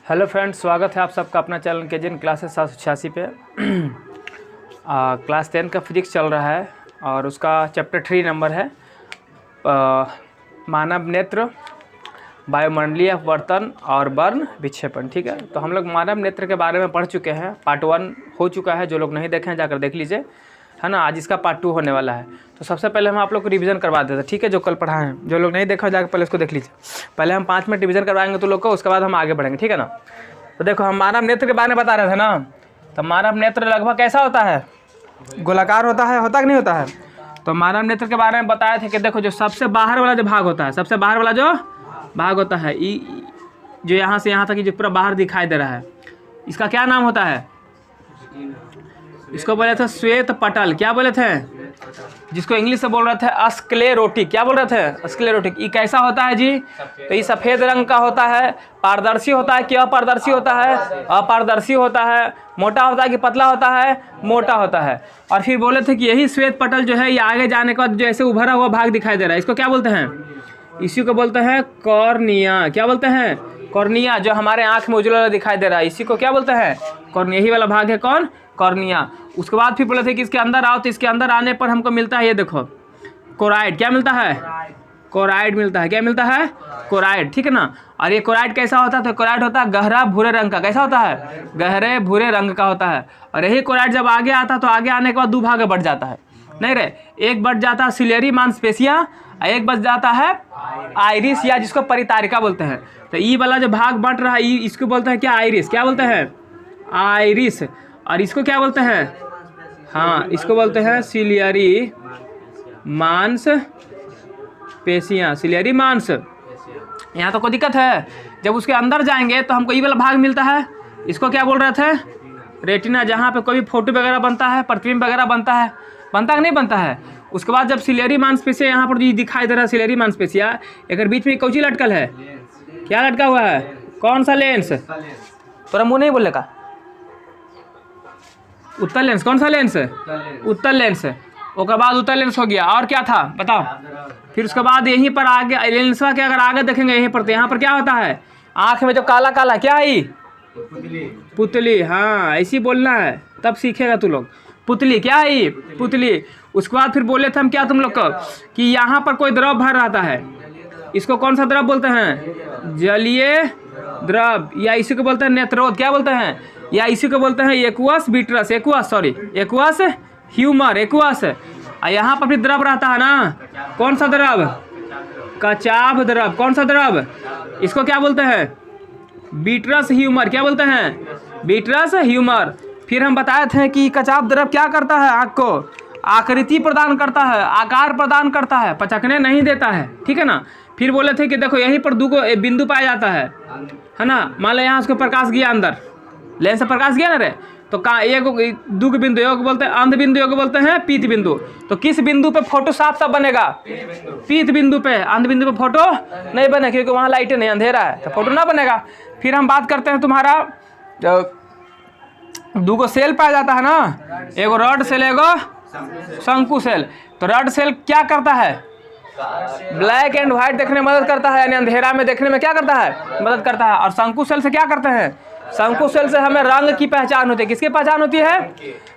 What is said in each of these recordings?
Hello friends, स्वागत है आप सबका अपना चैनल केजिन क्लासेस 786 पे। क्लास 10 का फिजिक्स चल रहा है और उसका चैप्टर 3 नंबर है मानव नेत्र, वायुमंडलीय अपवर्तन और वर्ण विक्षेपण। ठीक है, तो हम लोग मानव नेत्र के बारे में पढ़ चुके हैं। पार्ट 1 हो चुका है, जो लोग नहीं देखे हैं जाकर देख लीजिए, है ना। आज इसका पार्ट 2 होने वाला है। तो सबसे पहले हम आप लोग को रिवीजन करवा देते हैं, ठीक है। जो कल पढ़ा है, जो लोग नहीं देखा जाकर पहले उसको देख लीजिए। पहले हम 5 मिनट रिवीजन करवाएंगे तो लोग को, उसके बाद हम आगे बढ़ेंगे, ठीक है ना। तो देखो, हम मानव नेत्र के बारे में बता रहे थे ना। तो मानव नेत्र लगभग कैसा होता है? गोलाकार होता है कि नहीं होता है? तो मानव नेत्र के बारे में बताए थे कि देखो, जो सबसे बाहर वाला जो भाग होता है, सबसे बाहर वाला जो भाग होता है, जो यहाँ से यहाँ तक जो पूरा बाहर दिखाई दे रहा है, इसका क्या नाम होता है? इसको बोले थे श्वेत पटल। क्या बोले थे? जिसको इंग्लिश से बोल रहे थे स्क्लेरोटिक। क्या बोल रहे थे? स्क्लेरोटिक। ये कैसा होता है जी? तो ये सफ़ेद रंग का होता है, पारदर्शी होता है कि अपारदर्शी होता है? अपारदर्शी होता है। मोटा होता है कि पतला होता है? मोटा होता है। और फिर बोले थे कि यही श्वेत पटल जो है, ये आगे जाने के बाद जो ऐसे उभरा हुआ भाग दिखाई दे रहा है, इसको क्या बोलते हैं? इसी को बोलते हैं कॉर्निया। क्या बोलते हैं? कॉर्निया। जो हमारे आँख में उजला दिखाई दे रहा है, इसी को क्या बोलते हैं? कॉर्निया। यही वाला भाग है कौन? कॉर्निया। उसके बाद फिर बोले थे कि इसके अंदर आओ, तो इसके अंदर आने पर हमको मिलता है, ये देखो, कोराइड। क्या मिलता है? कोराइड मिलता है। क्या मिलता है? कोराइड, ठीक है ना। और ये कोराइड कैसा होता है? तो कोराइड होता है गहरा भूरे रंग का। कैसा होता है? गहरे भूरे रंग का होता है। और यही कोराइड जब आगे आता है, तो आगे आने के बाद 2 भाग बढ़ जाता है। नहीं रे, एक बढ़ जाता है सिलेरी मांसपेशियाँ, एक बच जाता है आइरिस, या जिसको परितारिका बोलते हैं। तो ई वाला जो भाग बढ़ रहा है, इसको बोलते हैं क्या? आइरिस। क्या बोलते हैं? आइरिस। और इसको क्या बोलते हैं? हाँ, इसको बोलते हैं सिलियरी मांस पेशियाँ। सिलियरी मांस। यहाँ तो कोई दिक्कत है? जब उसके अंदर जाएंगे तो हमको ये वाला भाग मिलता है। इसको क्या बोल रहे थे? रेटिना। जहाँ पे कोई भी फोटो वगैरह बनता है, प्रतिबिंब वगैरह बनता है, बनता कि नहीं बनता है? उसके बाद जब सिलेरी मांसपेशियाँ यहाँ पर दिखाई दे रहा है, सिलेरी मांसपेशियाँ, एक बीच में कौची लटकल है? क्या लटका हुआ है? कौन सा लेंस? तोरा मुँह नहीं बोलने का। उत्तर लेंस। कौन सा लेंस? उत्तर लेंस। उसके बाद उत्तर लेंस हो गया। और क्या था बताओ? फिर उसके बाद यहीं पर आगे लेंसवा के अगर आगे देखेंगे यहीं पर, तो यहाँ पर क्या होता है? आँख में जो काला काला क्या है? पुतली। हाँ, ऐसी बोलना है, तब सीखेगा तू लोग। पुतली। क्या है? पुतली। उसके बाद फिर बोले थे हम क्या तुम लोग को, कि यहाँ पर कोई द्रव भर रहता है, इसको कौन सा द्रव बोलते हैं? जलीय द्रव, या इसी को बोलते हैं नेत्रोद। क्या बोलते हैं? या इसी को बोलते हैं aqueous vitreous, aqueous humour, aqueous. और यहाँ पर भी द्रव रहता है ना, कौन सा द्रव? कचाभ द्रव। कौन सा द्रव? इसको क्या बोलते हैं? Vitreous humour. क्या बोलते हैं? Vitreous humour. फिर हम बताए थे कि कचाभ द्रव क्या करता है? आँख को आकृति प्रदान करता है, आकार प्रदान करता है, पचकने नहीं देता है, ठीक है ना। फिर बोले थे कि देखो, यहीं पर 2 बिंदु पाया जाता है ना। मान लो यहाँ उसको प्रकाश गया अंदर, लेंस से प्रकाश गया ना रे, तो कहाँ? एक 2 बिंदु, एक बोलते हैं अंध बिंदु, एक बोलते हैं पीत बिंदु। तो किस बिंदु पे फोटो साफ साफ बनेगा? पीत बिंदु पे। अंध बिंदु पे फोटो नहीं बने, क्योंकि वहाँ लाइटें नहीं, अंधेरा है, तो फोटो ना बनेगा। फिर हम बात करते हैं तुम्हारा 2 सेल पाया जाता है ना, एगो रॉड सेल, एगो शंकु सेल। तो रॉड सेल क्या करता है? ब्लैक एंड व्हाइट देखने में मदद करता है, यानी अंधेरा में देखने में क्या करता है? मदद करता है। और शंकु सेल से क्या करते हैं? शंकु सेल से हमें रंग की पहचान होती है। किसकी पहचान होती है?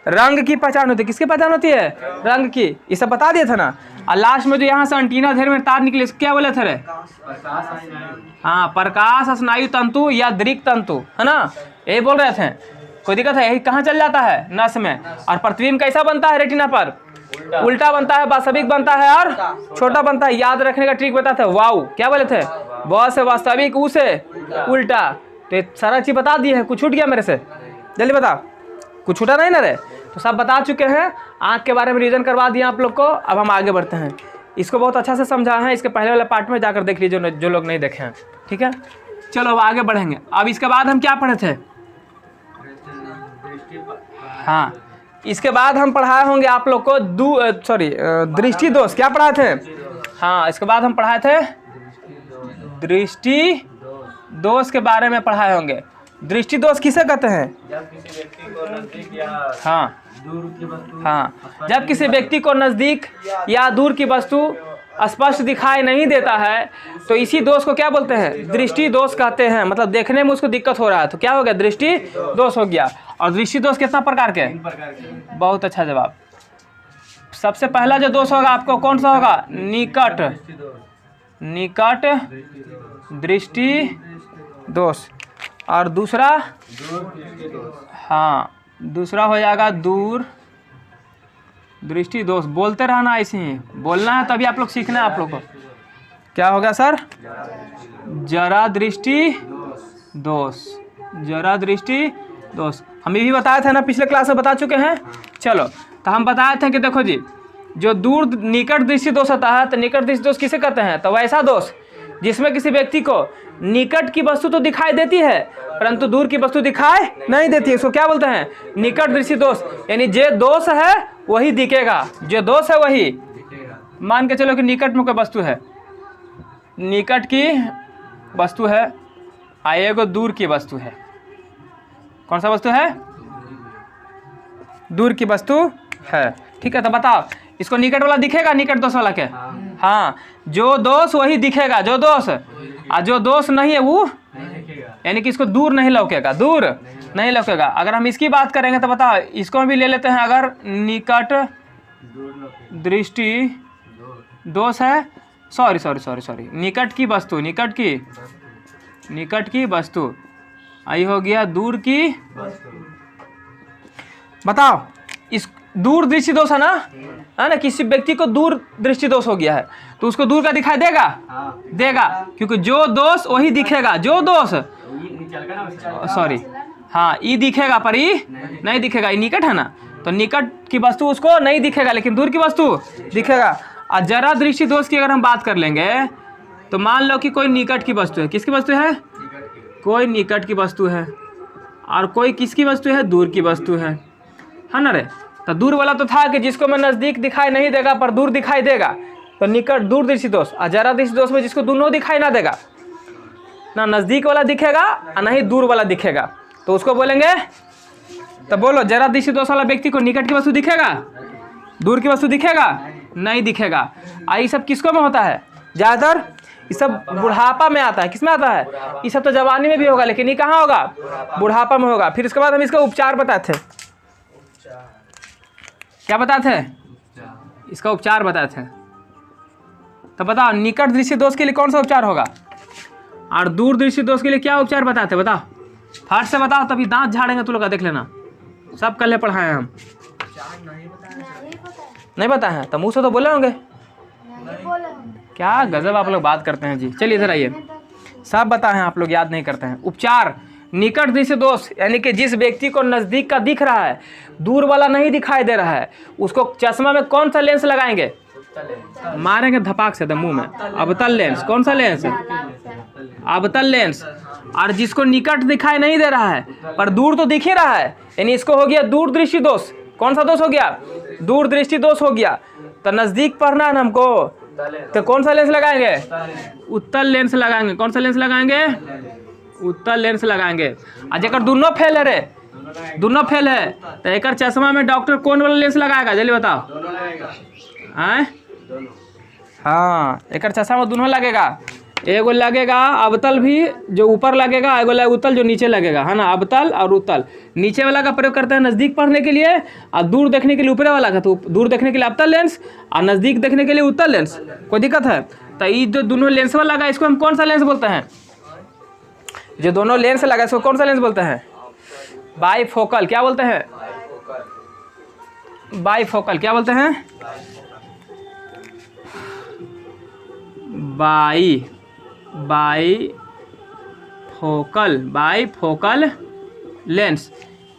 रंग की पहचान होती है। किसकी पहचान होती है? रंग की। ये सब बता दिए थे ना। और लास्ट में जो यहाँ से एंटीना घेर में तार निकले, क्या बोले थे रे? हाँ, प्रकाश स्नायु तंतु या दृक तंतु, है ना, यही बोल रहे थे। कोई दिक्कत है? यही कहाँ चल जाता है? नस में। और प्रतिबिंब कैसा बनता है रेटिना पर? उल्टा बनता है, वास्तविक बनता है और छोटा बनता है। याद रखने का ट्रिक बताते हैं, वाउ। क्या बोले थे? व से वास्तविक, उ से उल्टा। तो ये सारा चीज़ बता दिए हैं। कुछ छूट गया मेरे से? जल्दी बता, कुछ छूटा नहीं ना रे? तो सब बता चुके हैं। आँख के बारे में रिवीजन करवा दिया आप लोग को। अब हम आगे बढ़ते हैं। इसको बहुत अच्छा से समझा है, इसके पहले वाले पार्ट में जाकर देख लीजिए जो लोग नहीं देखे हैं, ठीक है। चलो अब आगे बढ़ेंगे। अब इसके बाद हम क्या पढ़े थे? हाँ, इसके बाद हम पढ़ाए होंगे आप लोग को दृष्टि दोष। क्या पढ़ाए थे? हाँ, इसके बाद हम पढ़ाए थे दृष्टि दोष के बारे में पढ़ाए होंगे। दृष्टि दोष किसे कहते हैं? हाँ, जब किसी व्यक्ति को नज़दीक या दूर की वस्तु स्पष्ट दिखाई नहीं देता है तो इसी दोष को क्या बोलते हैं? दृष्टि दोष कहते हैं। मतलब देखने में उसको दिक्कत हो रहा है तो क्या हो गया? दृष्टि दोष हो गया। और दृष्टि दोष कितना प्रकार के? बहुत अच्छा जवाब। सबसे पहला जो दोष होगा आपको कौन सा होगा? निकट दृष्टि दोष। और दूसरा, हाँ दूसरा हो जाएगा दूर दृष्टि दोष। बोलते रहना, ऐसे ही बोलना है तभी आप लोग सीखना है आप लोग को। क्या होगा सर? जरा दृष्टि दोष। जरा दृष्टि दोष हम ये भी बताए थे ना, पिछले क्लास में बता चुके हैं। चलो तो हम बताए थे कि देखो जी, जो दूर निकट दृष्टि दोष होता है तो निकट दृष्टि दोष किसे कहते हैं? तो वैसा दोष जिसमें किसी व्यक्ति को निकट की वस्तु तो दिखाई देती है परंतु दूर की वस्तु दिखाई नहीं देती है, उसको क्या बोलते हैं? निकट दृष्टि दोष। यानी जो दोष है वही दिखेगा, जो दोष है वही। मान के चलो कि निकट में कोई वस्तु है, निकट की वस्तु है, एगो दूर की वस्तु है। कौन सा वस्तु है? दूर की वस्तु है। ठीक है, तो बताओ इसको निकट वाला दिखेगा, निकट दोष वाला क्या? हाँ, जो दोष वही दिखेगा, जो दोष, और जो दोष नहीं है वो यानी कि इसको दूर नहीं लौकेगा, दूर नहीं लौकेगा। अगर हम इसकी बात करेंगे तो बताओ इसको भी ले लेते हैं। अगर निकट दृष्टि दोष है, सॉरी निकट की वस्तु, निकट की वस्तु, आई हो गया दूर की। बताओ इस दूर दृष्टि दोष है ना, किसी व्यक्ति को दूर दृष्टि दोष हो गया है तो उसको दूर का दिखाई देगा? देगा, क्योंकि जो दोष वही दिखेगा, जो दोष, सॉरी हाँ ई दिखेगा पर ई नहीं दिखेगा, ई निकट है ना, तो निकट की वस्तु उसको नहीं दिखेगा लेकिन दूर की वस्तु दिखेगा। और जरा दृष्टि दोष की अगर हम बात कर लेंगे तो मान लो कि कोई निकट की वस्तु है। किसकी वस्तु है? कोई निकट की वस्तु है और कोई किसकी वस्तु है? दूर की वस्तु है ना रे। तो दूर वाला तो था कि जिसको मैं नज़दीक दिखाई नहीं देगा पर दूर दिखाई देगा, तो निकट दूर दृष्टि दोष। और जरा दृष्टि दोष में जिसको दोनों दिखाई ना देगा, ना नज़दीक वाला दिखेगा और ना ही दूर वाला दिखेगा, तो उसको बोलेंगे। तो बोलो जरा दृष्टि दोष वाला व्यक्ति को निकट की वस्तु दिखेगा, दूर की वस्तु दिखेगा? नहीं दिखेगा। और ये सब किसको में होता है? ज़्यादातर ये सब बुढ़ापा में आता है। किस में आता है? ये सब तो जवानी में भी होगा लेकिन ये कहाँ होगा? बुढ़ापा में होगा। फिर इसके बाद हम इसका उपचार बताए थे। क्या बताए थे? इसका उपचार बताए थे। तो बताओ निकट दृष्टि दोष के लिए कौन सा उपचार होगा और दूर दृष्टि दोष के लिए क्या उपचार बताते? बताओ फाट से बताओ, तभी दांत झाड़ेंगे तू लोग का, देख लेना। सब कल पढ़ाए हम। नहीं पता है तो मुँह से तो बोले होंगे। क्या गजब आप लोग बात करते हैं जी। चलिए इधर आइए, सब बताए हैं आप लोग याद नहीं करते हैं। उपचार निकट दृष्टि दोष यानी कि जिस व्यक्ति को नज़दीक का दिख रहा है, दूर वाला नहीं दिखाई दे रहा है, उसको चश्मा में कौन सा लेंस लगाएंगे? मारेंगे धपाक से मुंह में। अवतल लेंस। कौन सा लेंस? अवतल लेंस। और जिसको निकट दिखाई नहीं दे रहा है पर दूर तो दिख ही रहा है, यानी इसको हो गया दूर दृष्टि दोष। कौन सा दोष हो गया? दूर दृष्टि दोष हो गया। तो नज़दीक पढ़ना है हमको, तो कौन सा लेंस लगाएंगे? उत्तल लेंस लगाएंगे। कौन सा लेंस लगाएंगे? उत्तल लेंस लगाएंगे। आज एक दोनों फेल है रे, दोनों फेल है तो एक चश्मा में डॉक्टर कौन वाला लेंस लगाएगा? जल्दी बताओ। हाँ, एक चश्मा में दोनों लगेगा। एगो लगेगा अवतल भी जो ऊपर लगेगा, एगो लगेगा उत्तल जो नीचे लगेगा, है ना। अवतल और उत्तल। नीचे वाला का प्रयोग करते हैं नज़दीक पढ़ने के लिए और दूर देखने के लिए ऊपर वाला का, तो दूर देखने के लिए अवतल लेंस और नज़दीक देखने के लिए उत्तल लेंस। कोई दिक्कत है? तो ये जो दोनों लेंस वाला लगा इसको हम कौन सा लेंस बोलते हैं? जो दोनों लेंस लगा इसको कौन सा लेंस बोलते हैं? बाईफोकल। क्या बोलते हैं? बाईफोकल। क्या बोलते हैं? Bifocal lens.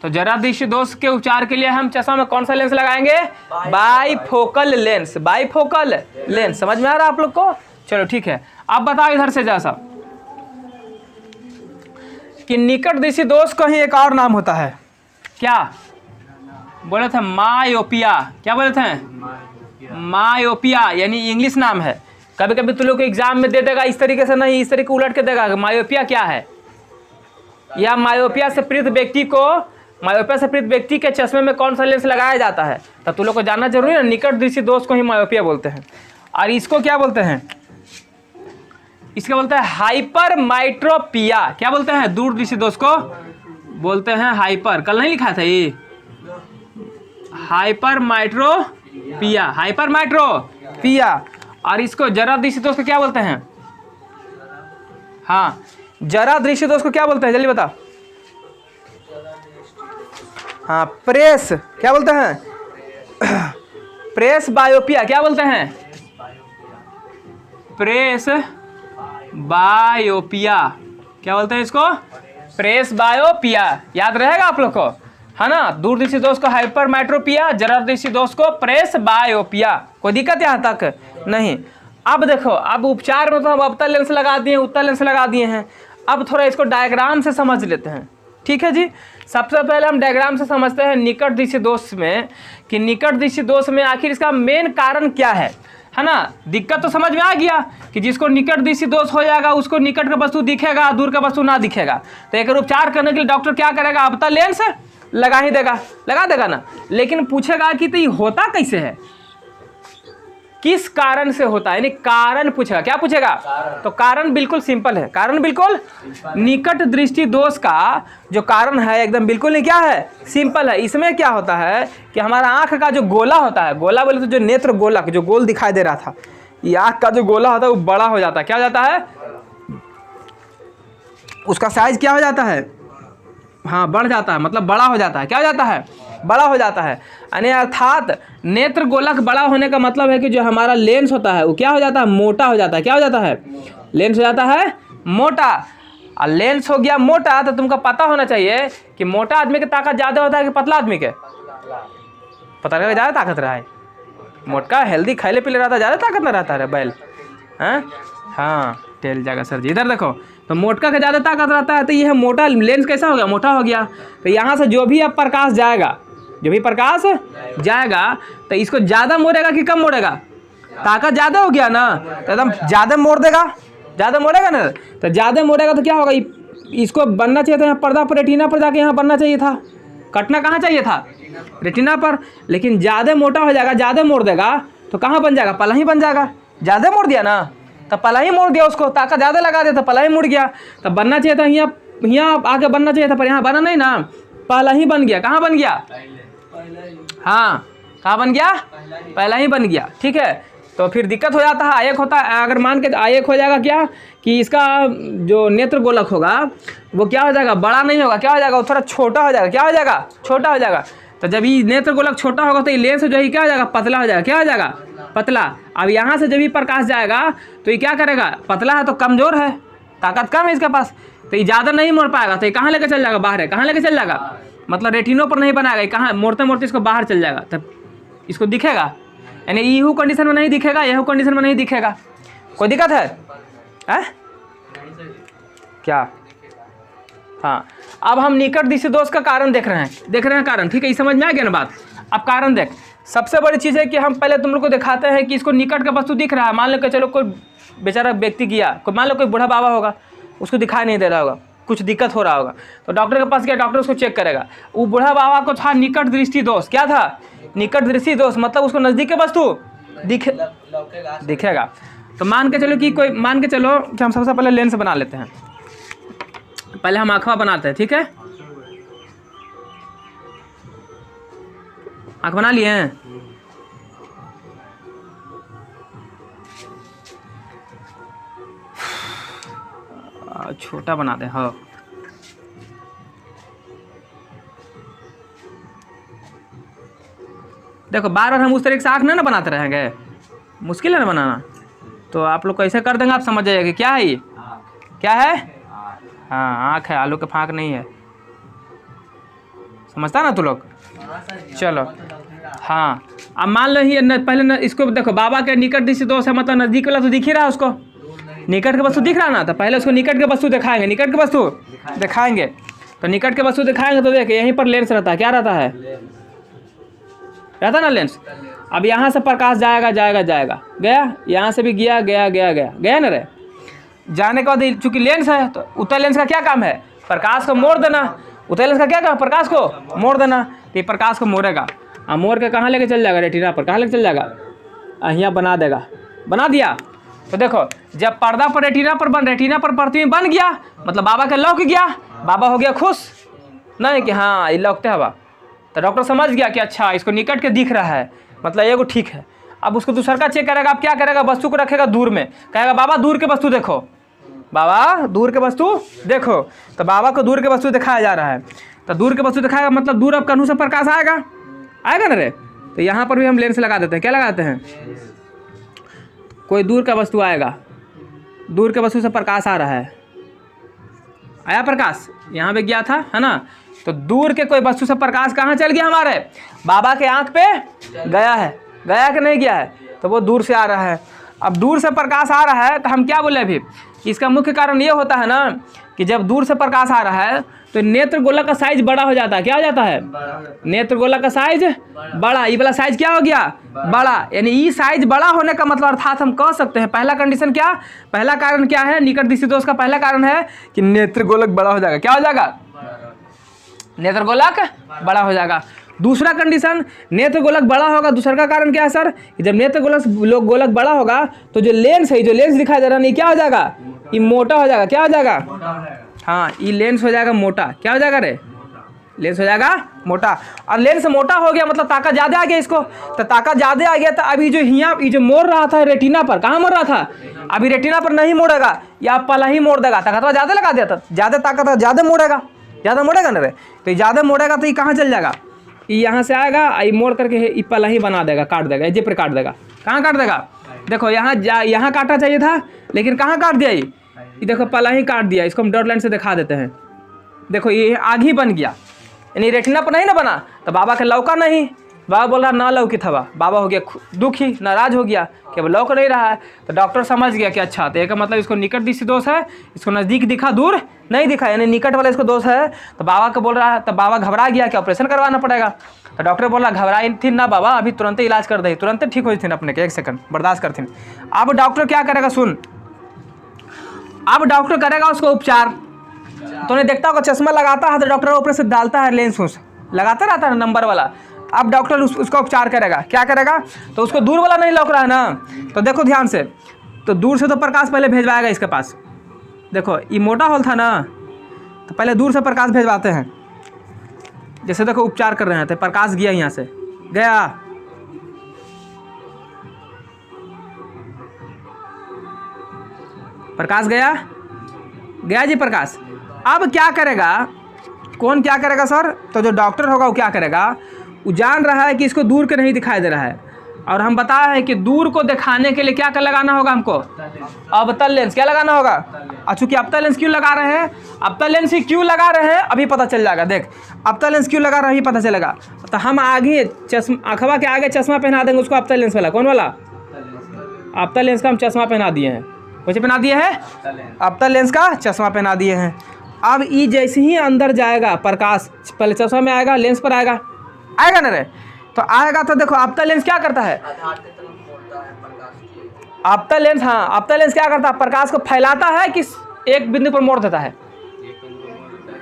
तो जरा दृष्टि दोष के उपचार के लिए हम चश्मा में कौन सा लेंस लगाएंगे? Bifocal lens. Bifocal lens. समझ में आ रहा है आप लोग को? चलो ठीक है। अब बताओ इधर से जैसा कि निकट दृष्टि दोष का ही एक और नाम होता है। क्या बोले थे? मायोपिया। क्या बोले थे? मायोपिया, यानी इंग्लिश नाम है। कभी कभी तुम लोग को एग्जाम में दे देगा इस तरीके से, नहीं इस तरीके उलट के देगा। मायोपिया क्या है? या मायोपिया से पीड़ित व्यक्ति के चश्मे में कौन सा लेंस लगाया जाता है? तो तुम लोग को जानना जरूरी है। निकट दृष्टि दोष को ही मायोपिया बोलते हैं। और इसको क्या बोलते हैं, इसको बोलते हैं हाइपरमाइट्रोपिया। क्या बोलते हैं, दूरदृष्टि दोष को बोलते हैं हाइपर, कल नहीं लिखा था ये, हाइपरमाइट्रोपिया, हाइपरमाइट्रोपिया। और इसको जरा दृष्टि दोष को क्या बोलते हैं, हाँ जरा दृष्टि दोष को क्या बोलते हैं, जल्दी बता। हाँ प्रेस, क्या बोलते हैं, प्रेस बायोपिया। क्या बोलते हैं, प्रेस बायोपिया। क्या बोलते हैं इसको, प्रेस बायोपिया। याद रहेगा आप लोग को, है ना। दूरदृष्टि दोष को हाइपरमेट्रोपिया, जरादृष्टि दोष को प्रेस बायोपिया। कोई दिक्कत यहाँ तक नहीं। अब देखो, अब उपचार में तो हम अवतल लेंस लगा दिए, उत्तल लेंस लगा दिए हैं। अब थोड़ा इसको डायग्राम से समझ लेते हैं, ठीक है जी। सबसे पहले हम डायग्राम से समझते हैं निकट दृष्टि दोष में, कि निकट दृष्टि दोष में आखिर इसका मेन कारण क्या है ना। दिक्कत तो समझ में आ गया कि जिसको निकट दृष्टि दोष हो जाएगा उसको निकट का वस्तु दिखेगा, दूर का वस्तु ना दिखेगा। तो एक उपचार करने के लिए डॉक्टर क्या करेगा, अवतल लेंस लगा ही देगा, लगा देगा ना। लेकिन पूछेगा कि तो ये होता कैसे है, किस कारण से होता है, यानी कारण पूछेगा। क्या पूछेगा, तो कारण बिल्कुल सिंपल है, कारण बिल्कुल निकट दृष्टि दोष का जो कारण है एकदम बिल्कुल नहीं क्या है, सिंपल है। इसमें क्या होता है कि हमारा आंख का जो गोला होता है, गोला बोले तो जो नेत्र गोलक जो गोल दिखाई दे रहा था, ये आंख का जो गोला होता है वो बड़ा हो जाता है। क्या हो जाता है, उसका साइज क्या हो जाता है, हाँ बढ़ जाता है, मतलब बड़ा हो जाता है। क्या हो जाता है, बड़ा हो जाता है। यानी अर्थात नेत्र गोलक बड़ा होने का मतलब है कि जो हमारा लेंस होता है वो क्या हो जाता है, मोटा हो जाता है। क्या हो जाता है, लेंस हो जाता है मोटा। और लेंस हो गया मोटा तो तुमको पता होना चाहिए कि मोटा आदमी की ताकत ज़्यादा होता है कि पतला आदमी के, पता लगा ज़्यादा ताकत रहा है। मोटका हेल्दी खाइले पीले रहता है, ज़्यादा ताकत ना रहता है बैल, हाँ टेल जाएगा सर जी। इधर देखो, तो मोटका का ज़्यादा ताकत रहता है, तो ये मोटा लेंस कैसा हो गया, मोटा हो गया। तो यहाँ से जो भी अब प्रकाश जाएगा, जो भी प्रकाश जाएगा तो इसको ज़्यादा मोड़ेगा कि कम मोड़ेगा, ताकत ज़्यादा हो गया ना तो एकदम ज़्यादा मोड़ देगा, ज़्यादा मोड़ेगा ना। तो ज़्यादा मोड़ेगा तो क्या होगा, इसको बनना चाहिए था यहाँ पर्दा पर, रेटिना पर जाके यहाँ बनना चाहिए था, कटना कहाँ चाहिए था, रेटिना पर। लेकिन ज़्यादा मोटा हो जाएगा, ज़्यादा मोड़ देगा तो कहाँ बन जाएगा, पला ही बन जाएगा। ज़्यादा मोड़ दिया ना तो पला ही मोड़ दिया, उसको ताकत ज़्यादा लगा दिया तो पला ही मुड़ गया। तो बनना चाहिए था यहाँ आगे बनना चाहिए था, पर यहाँ बना नहीं ना, पहला ही बन गया। कहाँ बन गया, हाँ कहाँ बन गया, पहला ही बन गया, ठीक है। तो फिर दिक्कत हो जाता है, आयक होता है। अगर मान के आयक हो जाएगा क्या कि इसका जो नेत्र गोलक होगा वो क्या हो जाएगा, बड़ा नहीं होगा, क्या हो जाएगा, वो थोड़ा छोटा हो जाएगा। क्या हो जाएगा, छोटा हो जाएगा। तो जब ये नेत्र गोलक छोटा होगा तो ये लेंस जो है क्या हो जाएगा, पतला हो जाएगा। क्या हो जाएगा, पतला। अब यहाँ से जब भी प्रकाश जाएगा तो ये क्या करेगा, पतला है तो कमज़ोर है, ताकत कम है इसके पास, तो ये ज़्यादा नहीं मोड़ पाएगा। तो ये कहाँ लेकर चल जाएगा, बाहर है। कहाँ लेकर चल जाएगा, मतलब रेटिनों पर नहीं बनाएगा, कहाँ मोड़ते मोड़ते इसको बाहर चल जाएगा, तब इसको दिखेगा। यानी यहू कंडीशन में नहीं दिखेगा, यहू कंडीशन में नहीं दिखेगा। कोई दिक्कत है क्या, हाँ। अब हम निकट दृष्टि दोष का कारण देख रहे हैं कारण, ठीक है। ये समझ में आ गया ना बात। अब कारण देख, सबसे बड़ी चीज़ है कि हम पहले तुम लोग को दिखाते हैं कि इसको निकट का वस्तु दिख रहा है। मान लो कि चलो कोई बेचारा व्यक्ति गया, कोई मान लो कोई बूढ़ा बाबा होगा, उसको दिखाई नहीं दे रहा होगा, कुछ दिक्कत हो रहा होगा, तो डॉक्टर के पास गया, डॉक्टर उसको चेक करेगा। वो बूढ़ा बाबा को था निकट दृष्टि दोष। क्या था, निकट दृष्टि दोष, मतलब उसको नज़दीक के वस्तु दिखेगा। तो मान के चलो कि हम सबसे पहले लेंस बना लेते हैं। पहले हम आँखवा बनाते हैं, ठीक है। आँख बना लिए हैं, छोटा बना दे, हाँ। देखो बार बार हम उस तरीके से आँख ना बनाते रहेंगे, मुश्किल है ना बनाना। तो आप लोग कैसे कर देंगे, आप समझ जाइएगा क्या है ये, क्या है, हाँ आँख है, आलू के फाँक नहीं है। समझता ना तू लोग, चलो हाँ। अब मान लो ही पहले इसको देखो, बाबा के निकट दृष्टि दोष है, मतलब नज़दीक वाला तो दिख ही रहा है, उसको निकट के वस्तु दिख रहा ना। तो पहले उसको निकट के वस्तु दिखाएंगे, निकट के वस्तु दिखाएंगे। तो निकट के वस्तु दिखाएंगे तो देखिए यहीं पर लेंस रहता है। क्या रहता है, रहता ना लेंस। अब यहाँ से प्रकाश जाएगा गया, यहाँ से भी गया ना रे। जाने के बाद चूंकि लेंस है तो उत्तल लेंस का क्या काम है, प्रकाश को मोड़ देना। उत्तल लेंस का क्या काम, प्रकाश को मोड़ देना। तो ये प्रकाश को मोड़ेगा, मोड़ के कहाँ लेके चल जाएगा, रेटिना पर। कहाँ लेके चल जाएगा, यहाँ बना देगा, बना दिया। तो देखो जब पर्दा पर रेटिना पर प्रतिबिंब बन गया मतलब बाबा का लौक गया, बाबा हो गया खुश नहीं कि हाँ ये लौकते हवा। तो डॉक्टर समझ गया कि अच्छा इसको निकट के दिख रहा है मतलब ये को ठीक है। अब उसको दूसरा का चेक करेगा, अब क्या करेगा, वस्तु को रखेगा दूर में, कहेगा बाबा दूर के वस्तु देखो, बाबा दूर के वस्तु देखो। तो बाबा को दूर के वस्तु दिखाया जा रहा है। तो दूर के वस्तु दिखाएगा मतलब दूर अब कन्हू से प्रकाश आएगा, आएगा ना रे। तो यहाँ पर भी हम लेंस लगा देते हैं, क्या लगाते हैं, कोई दूर का वस्तु आएगा, दूर के वस्तु से प्रकाश आ रहा है, आया प्रकाश यहाँ पे गया था है ना। तो दूर के कोई वस्तु से प्रकाश कहाँ चल गया, हमारे बाबा के आँख पे गया है, गया कि नहीं गया है, तो वो दूर से आ रहा है। अब दूर से प्रकाश आ रहा है तो हम क्या बोले अभी, इसका मुख्य कारण ये होता है ना कि जब दूर से प्रकाश आ रहा है तो नेत्र गोलक का साइज बड़ा हो जाता है, क्या हो जाता है, नेत्र गोलक का साइज बड़ा, ये वाला साइज क्या हो गया बड़ा, यानी ये साइज बड़ा होने का मतलब अर्थात हम कह सकते हैं पहला कंडीशन क्या, पहला कारण क्या है, निकट दृष्टि दोष का पहला कारण है कि नेत्र गोलक बड़ा हो जाएगा, क्या हो जाएगा, नेत्र गोलक बड़ा हो जाएगा। दूसरा कंडीशन नेत्र गोलक बड़ा होगा, दूसरा का कारण क्या है सर, जब नेत्र गोलक बड़ा होगा तो जो लेंस है, जो लेंस दिखाई दे रहा नहीं क्या हो जाएगा, ये मोटा हो जाएगा, क्या हो जाएगा, हाँ ये लेंस हो जाएगा मोटा, क्या हो जाएगा रे, लेंस हो जाएगा मोटा। और लेंस मोटा हो गया मतलब ताकत ज़्यादा आ गया इसको, तो ताकत ज़्यादा आ गया तो अभी जो यहाँ ये जो मोड़ रहा था रेटिना पर, कहाँ मोड़ रहा था, अभी रेटिना पर नहीं मोड़ेगा, या पहला ही मोड़ देगा, ताकत ज़्यादा लगा दिया था, ज़्यादा ताकत ज़्यादा मोड़ेगा, ज़्यादा मोड़ेगा ना रे, तो ज़्यादा मोड़ेगा तो ये कहाँ चल जाएगा, ये यहाँ से आएगा, ये मोड़ करके ये पहला ही बना देगा, काट देगा, ये पर काट देगा, कहाँ काट देगा, देखो यहाँ काटना चाहिए था लेकिन कहाँ काट दिया, ये देखो पहला ही काट दिया। इसको हम डॉट लाइन से दिखा देते हैं, देखो ये आग ही बन गया, यानी रेटिना पर नहीं ना बना तो बाबा का लौका नहीं, बाबा बोल रहा ना लौकी था, बाबा हो गया दुखी, नाराज हो गया कि अब लौक नहीं रहा है। तो डॉक्टर समझ गया कि अच्छा तो एक मतलब इसको निकट दृष्टि दोष है, इसको नज़दीक दिखा दूर नहीं दिखा, यानी निकट वाला इसको दोष है। तो बाबा को बोल रहा है, तो बाबा घबरा गया कि ऑपरेशन करवाना पड़ेगा। तो डॉक्टर बोला घबराई थी ना बाबा, अभी तुरंत इलाज कर दे, तुरंत ठीक हो थी अपने के, एक सेकंड बर्दाश्त करती। अब डॉक्टर क्या करेगा सुन, अब डॉक्टर करेगा उसको उपचार। तो उन्हें देखता होगा चश्मा लगाता है तो डॉक्टर ऊपर से डालता है लेंस, उस लगाता रहता है नंबर वाला। अब डॉक्टर उसका उपचार करेगा, क्या करेगा, तो उसको दूर वाला नहीं लौक रहा है ना, तो देखो ध्यान से, तो दूर से तो प्रकाश पहले भेजवाएगा इसके पास, देखो ये मोटा होल था ना, तो पहले दूर से प्रकाश भेजवाते हैं, जैसे देखो उपचार कर रहे हैं तो प्रकाश गया, यहाँ से गया, प्रकाश गया, गया जी प्रकाश। अब क्या करेगा, कौन क्या करेगा सर, तो जो डॉक्टर होगा वो क्या करेगा, वो जान रहा है कि इसको दूर के नहीं दिखाई दे रहा है, और हम बताया है कि दूर को दिखाने के लिए क्या कर लगाना होगा हमको, अवतल लेंस, क्या लगाना होगा। और चूंकि अवतल लेंस क्यों लगा रहे हैं, अवतल लेंस ही क्यों लगा रहे हैं अभी पता चल जाएगा, देख अवतल लेंस क्यों लगा रहे हैं पता चलेगा। तो हम आगे चश्मा, अखबा के आगे चश्मा पहना देंगे उसको, अवतल लेंस वाला, कौन वाला, अवतल लेंस का हम चश्मा पहना दिए हैं, कुछ पहना दिए हैं, अवतल लेंस का चश्मा पहना दिए हैं। अब ये जैसे ही अंदर जाएगा प्रकाश, पहले चश्मा में आएगा, लेंस पर आएगा, आएगा ना रे, तो आएगा तो देखो अवतल लेंस क्या करता है, अवतल लेंस, हाँ अवतल लेंस क्या करता है, प्रकाश को फैलाता है कि एक बिंदु पर मोड़ देता है,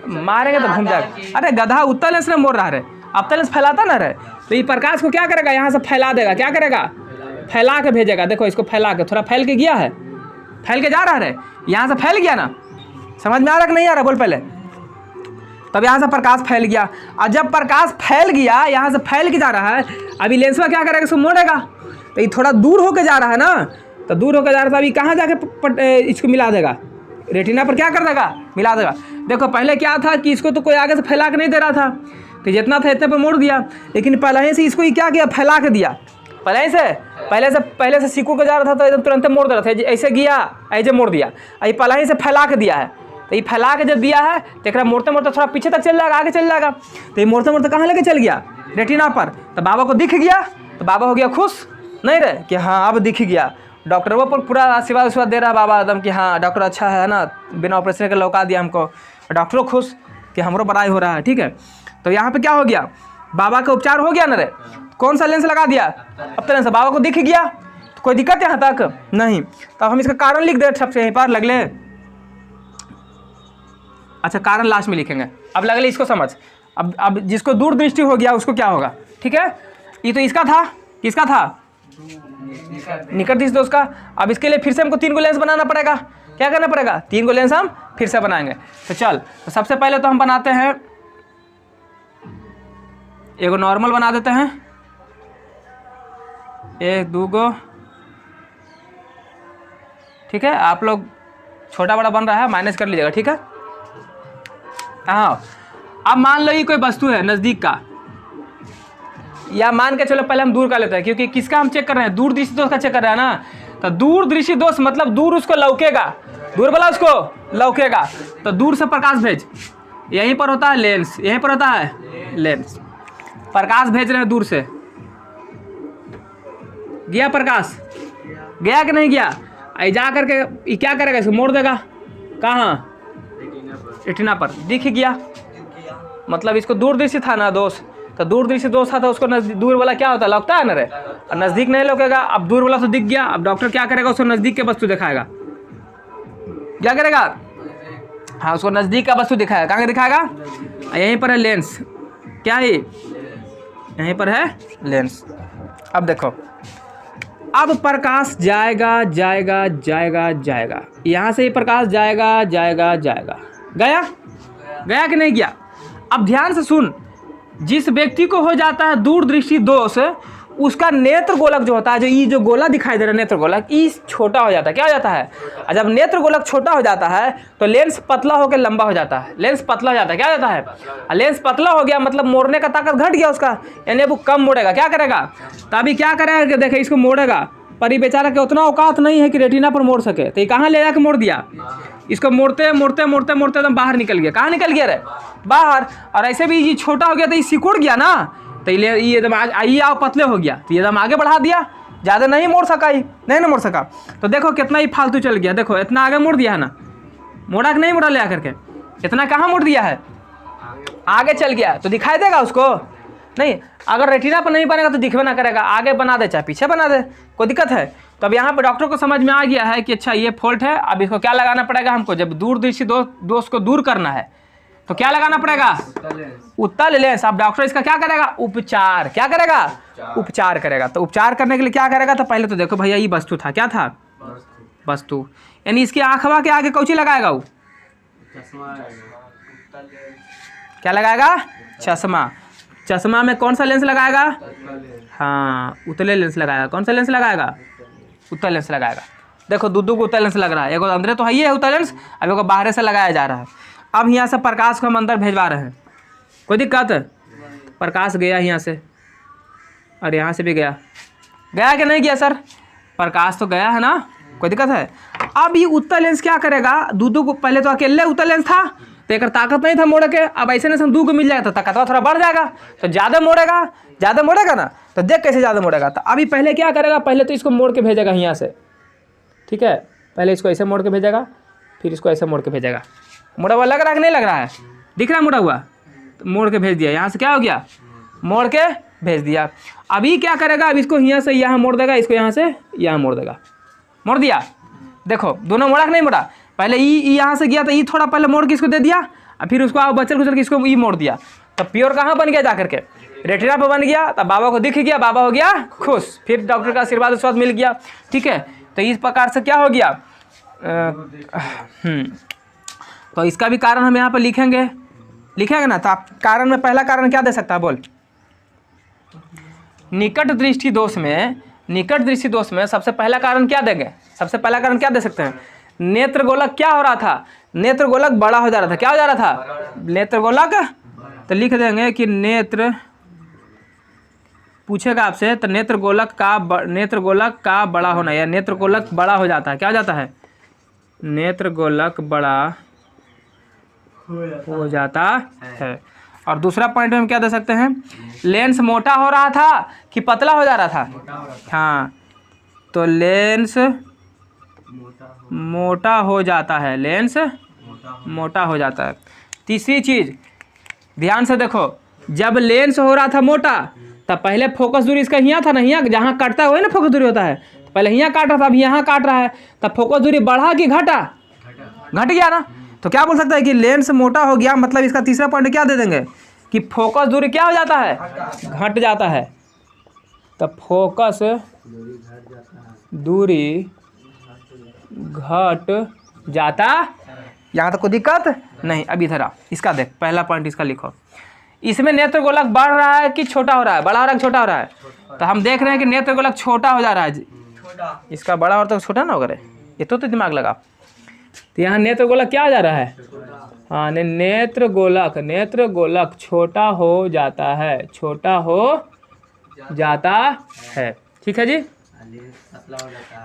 मारेंगे तो घूम जाएगा, अरे गधा उत्तल लेंस ने मोड़ रहा है, अवतल लेंस फैलाता ना रे, तो ये प्रकाश को क्या करेगा, यहाँ से फैला देगा, क्या करेगा, फैला के भेजेगा। देखो इसको फैला के, थोड़ा फैल के गया है, फैल के जा रहा है, यहाँ से फैल गया ना, समझ में आ रहा कि नहीं आ रहा, बोल पहले, तब यहाँ से प्रकाश फैल गया। और जब प्रकाश फैल गया, यहाँ से फैल के जा रहा है, अभी लेंस में क्या करेगा, इसको मोड़ेगा, तो ये थोड़ा दूर होके जा रहा है ना, तो दूर होके जा रहा था, अभी कहाँ जाके इसको मिला देगा, रेटिना पर क्या कर देगा, मिला देगा। देखो पहले क्या था कि इसको तो कोई आगे से फैला के नहीं दे रहा था, तो जितना था इतने पर मोड़ दिया, लेकिन पहले से इसको क्या किया, फैला के दिया, पहले से सीकू के जा रहा था तो एकदम तुरंत मोड़ दे रहा था, ऐसे गया ऐसे मोड़ दिया, ये पहले से फैला के दिया है, तो ये फैला के जब दिया है तो एक मोड़ते मोड़ते थोड़ा पीछे तक चल जाएगा, आगे चल जाएगा, तो ये मोड़ते मोड़ते कहाँ लेके चल गया, रेटिना पर, तो बाबा को दिख गया, तो बाबा हो गया खुश नहीं रहे कि हाँ अब दिख गया, डॉक्टर वो पर पूरा आशीर्वाद दे रहा है बाबा एकदम कि हाँ डॉक्टर अच्छा है ना, बिना ऑपरेशन के लौका दिया हमको, डॉक्टरों खुश कि हमरो बड़ाई हो रहा है, ठीक है। तो यहाँ पे क्या हो गया, बाबा का उपचार हो गया ना रे, कौन सा लेंस लगा दिया, अब लेंस, बाबा को दिख गया, तो कोई दिक्कत यहाँ तक नहीं। तो हम इसका कारण लिख दे सबसे यहीं पर, लगले, अच्छा कारण लास्ट में लिखेंगे, अब लगले इसको समझ, अब जिसको दूर दृष्टि हो गया उसको क्या होगा, ठीक है। ये तो इसका था, किसका था, निकट दृष्टि दोष का। अब इसके लिए फिर से हमको 3 गो लेंस बनाना पड़ेगा। क्या करना पड़ेगा? 3 गो लेंस हम फिर से बनाएंगे। तो चल, तो सबसे पहले तो हम बनाते हैं, एगो नॉर्मल बना देते हैं, 1 2 गो, ठीक है। आप लोग छोटा बड़ा बन रहा है, माइनस कर लीजिएगा, ठीक है। हाँ, अब मान लो ये कोई वस्तु है नज़दीक का, या मान के चलो पहले हम दूर का लेते हैं, क्योंकि किसका हम चेक कर रहे हैं? दूर दृष्टि दोष का चेक कर रहे हैं ना। तो दूर दृष्टि दोष मतलब दूर उसको लौकेगा, दूर वाला उसको लौकेगा। तो दूर से प्रकाश भेज, यहीं पर होता है लेंस, यहीं पर होता है लेंस। प्रकाश भेज रहे हैं दूर से, गया प्रकाश, गया कि नहीं गया? जा करके ये क्या करेगा? इसको मोड़ देगा, कहाँ? रेटिना पर। दिख गया, मतलब इसको दूर दृष्टि था ना दोष, तो दूर दृष्टि दोष था तो उसको दूर वाला क्या होता है? लगता है ना रे, और नज़दीक नहीं लौकेगा। अब दूर वाला तो दिख गया, अब डॉक्टर क्या करेगा? उसको नज़दीक के वस्तु दिखाएगा। क्या करेगा? हाँ, उसको नज़दीक का वस्तु दिखाएगा। कहाँ दिखाएगा? यहीं पर है लेंस। क्या है? यहीं पर है लेंस। अब देखो, अब प्रकाश जाएगा जाएगा जाएगा जाएगा, यहाँ से ही प्रकाश जाएगा जाएगा जाएगा, गया? गया कि नहीं गया? अब ध्यान से सुन, जिस व्यक्ति को हो जाता है दूर दृष्टि दोष, उसका नेत्र गोलक जो होता है, जो ये जो गोला दिखाई दे रहा है नेत्र गोलक, ये छोटा हो जाता है। क्या हो जाता है? और जब नेत्र गोलक छोटा हो जाता है तो लेंस पतला होकर लंबा हो जाता है। लेंस पतला हो जाता है, क्या हो जाता है? लेंस पतला हो गया मतलब मोड़ने का ताकत घट गया उसका, यानी वो कम मोड़ेगा। क्या करेगा? तो अभी क्या करेगा कि देखे इसको मोड़ेगा, पर ये बेचारा के उतना औकात नहीं है कि रेटिना पर मोड़ सके। तो ये कहाँ ले जाकर मोड़ दिया? इसको मोड़ते मोड़ते मोड़ते मोड़ते एकदम बाहर निकल गया। कहाँ निकल गया रे? बाहर। और ऐसे भी ये छोटा हो गया तो ये सिकुड़ गया ना, तो ये एकदम ये आओ पतले हो गया, तो ये एकदम आगे बढ़ा दिया, ज़्यादा नहीं मोड़ सका, ही नहीं ना मोड़ सका। तो देखो कितना ही फालतू चल गया। देखो इतना आगे मोड़ दिया है ना, मोड़ा कि नहीं मोड़ा ले आकर के? इतना कहाँ मोड़ दिया है? आगे चल गया। तो दिखाई देगा उसको? नहीं। अगर रेटिना पर नहीं बनेगा तो दिखबे ना करेगा। आगे बना दे चाहे पीछे बना दे, कोई दिक्कत है? तो अब यहाँ पर डॉक्टर को समझ में आ गया है कि अच्छा ये फॉल्ट है। अब इसको क्या लगाना पड़ेगा हमको? जब दूर दृष्टि दोष को दूर करना है तो क्या लगाना पड़ेगा? उत्तल लेंस। अब डॉक्टर इसका क्या करेगा? उपचार। क्या करेगा? उपचार करेगा। तो उपचार करने के लिए क्या करेगा? तो पहले तो देखो भैया, ये वस्तु था, क्या था? वस्तु, यानी इसकी आंखवा के आगे कौची लगाएगा वो? क्या लगाएगा? चश्मा। चश्मा में कौन सा लेंस लगाएगा? हाँ, उत्तल लेंस लगाएगा। कौन सा लेंस लगाएगा? उत्तल लेंस लगाएगा। देखो दो को उत्तल लेंस लग रहा है, एगो अंदर तो है ही है उत्तल लेंस, अब एगो बाहर से लगाया जा रहा है। अब यहाँ से प्रकाश को हम अंदर भेजवा रहे हैं, कोई दिक्कत? प्रकाश गया यहाँ से और यहाँ से भी गया। गया कि नहीं गया सर? प्रकाश तो गया है ना, कोई दिक्कत है? अब ये उत्तल लेंस क्या करेगा? दो को, पहले तो अकेले उत्तल लेंस था तो एक ताकत नहीं था मोड़ के, अब ऐसे नहीं हम 2 को मिल जाएगा तो ताकत थोड़ा बढ़ जाएगा, तो ज़्यादा मोड़ेगा ना। तो देख कैसे ज़्यादा मोड़ेगा। तो अभी पहले क्या करेगा? पहले तो इसको मोड़ के भेजेगा यहाँ से, ठीक है। पहले इसको ऐसे मोड़ के भेजेगा, फिर इसको ऐसे मोड़ के भेजेगा। मोड़ा हुआ लग रहा है कि नहीं लग रहा है? दिख रहा है मोड़ा हुआ? तो मोड़ के भेज दिया। यहाँ से क्या हो गया? मोड़ के भेज दिया। अभी क्या करेगा? अब इसको यहाँ से यहाँ मोड़ देगा, इसको यहाँ से यहाँ मोड़ देगा। मोड़ दिया। देखो दोनों मोड़ा कि नहीं मोड़ा? पहले ई यहाँ से गया तो ई थोड़ा पहले मोड़ के इसको दे दिया, और फिर उसको बचल कुचल के इसको ई मोड़ दिया। तो प्योर कहाँ बन गया? जाकर के रेटिना पर बन गया। तब बाबा को दिख गया, बाबा हो गया खुश, फिर डॉक्टर का आशीर्वाद स्वाद मिल गया, ठीक है। तो इस प्रकार से क्या हो गया? तो इसका भी कारण हम यहाँ पर लिखेंगे ना। तो आप कारण में पहला कारण क्या दे सकता है? बोल। निकट दृष्टि दोष में सबसे पहला कारण क्या देंगे? सबसे पहला कारण क्या दे सकते हैं? नेत्र गोलक क्या हो रहा था? नेत्र गोलक बड़ा हो जा रहा था। क्या हो जा रहा था? नेत्र गोलक। तो लिख देंगे कि नेत्र, पूछेगा आपसे तो नेत्र गोलक का बड़ा होना, या नेत्र गोलक बड़ा हो जाता है। क्या हो जाता है? नेत्र गोलक बड़ा हो जाता है। और दूसरा पॉइंट में हम क्या दे सकते हैं? लेंस मोटा हो रहा था कि पतला हो जा रहा था? हाँ, तो लेंस मोटा हो जाता है। लेंस मोटा हो जाता है। तीसरी चीज़ ध्यान से देखो, जब लेंस हो रहा था मोटा तब पहले फोकस दूरी इसका यहाँ था ना, यहाँ जहाँ काटता है वही ना फोकस दूरी होता है। पहले यहाँ काट रहा था, अब यहाँ काट रहा है, तब फोकस दूरी बढ़ा कि घटा? घट गया ना। तो क्या बोल सकता है कि लेंस मोटा हो गया, मतलब इसका तीसरा पॉइंट क्या दे देंगे कि फोकस दूरी क्या हो जाता है? घट जाता है। तब फोकस दूरी घट जाता। यहाँ तक कोई दिक्कत नहीं। अब इधर आ, इसका देख, पहला पॉइंट इसका लिखो। इसमें नेत्र गोलक बढ़ रहा है कि छोटा हो रहा है, बड़ा हो रहा है कि छोटा हो रहा है? तो हम देख रहे हैं कि नेत्र गोलक छोटा हो जा रहा है। इसका बड़ा और तो छोटा ना होगा रे, ये तो दिमाग लगा। तो यहाँ नेत्र गोलक क्या हो जा रहा है? हाँ, नेत्र गोलक छोटा हो जाता है, छोटा हो जाता है। ठीक है जी।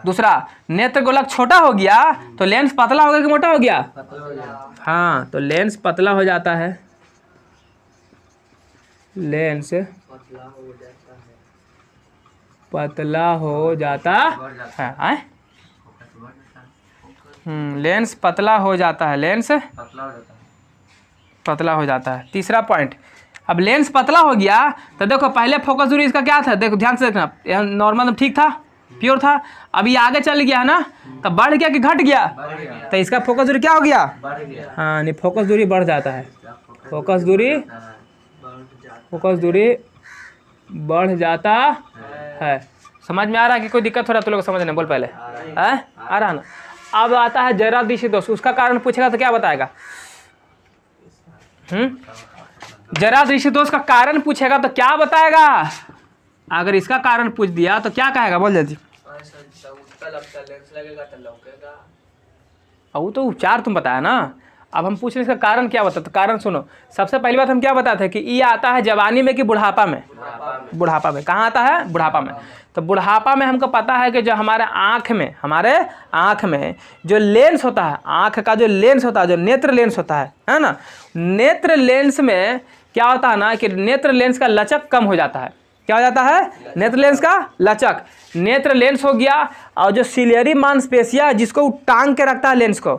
दूसरा, नेत्र गोलक छोटा हो गया तो लेंस पतला हो गया कि मोटा हो गया? हाँ, तो लेंस पतला हो जाता है, लेंस पतला हो जाता है। लेंस पतला हो जाता है, लेंस पतला हो जाता है। तीसरा पॉइंट, अब लेंस पतला हो गया तो देखो पहले फोकस दूरी इसका क्या था, देखो ध्यान से देखना, यह नॉर्मल ठीक था, प्योर था। अब ये आगे चल गया है ना, तो बढ़ गया कि घट गया? तो इसका फोकस दूरी क्या हो गया? हाँ, नहीं, फोकस दूरी बढ़ जाता है, फोकस दूरी बढ़ जाता है। समझ में आ रहा है कि कोई दिक्कत हो रहा है तो लोग समझने बोल पहले? आ रहा ना। अब आता है जरा दृष्टि दोष, उसका कारण पूछेगा तो क्या बताएगा? जरा दृष्टि दोष का कारण पूछेगा तो क्या बताएगा? अगर इसका कारण पूछ दिया तो क्या कहेगा, बोल जल्दी। वो तो उपचार तुम बताया ना, अब हम पूछ रहे इसका कारण क्या बता। तो कारण सुनो, सबसे पहली बात हम क्या बताते हैं कि ये आता है जवानी में कि बुढ़ापा में? बुढ़ापा में। कहाँ आता है? बुढ़ापा में। तो बुढ़ापा में हमको पता है कि जो हमारे आँख में जो लेंस होता है, आँख का जो लेंस होता है, जो नेत्र लेंस होता है ना, नेत्र लेंस में क्या होता है ना कि नेत्र लेंस का लचक कम हो जाता है। क्या हो जाता है? नेत्र लेंस का लचक। नेत्र लेंस हो गया, और जो सिलियरी मांसपेशियां जिसको टांग के रखता है लेंस को,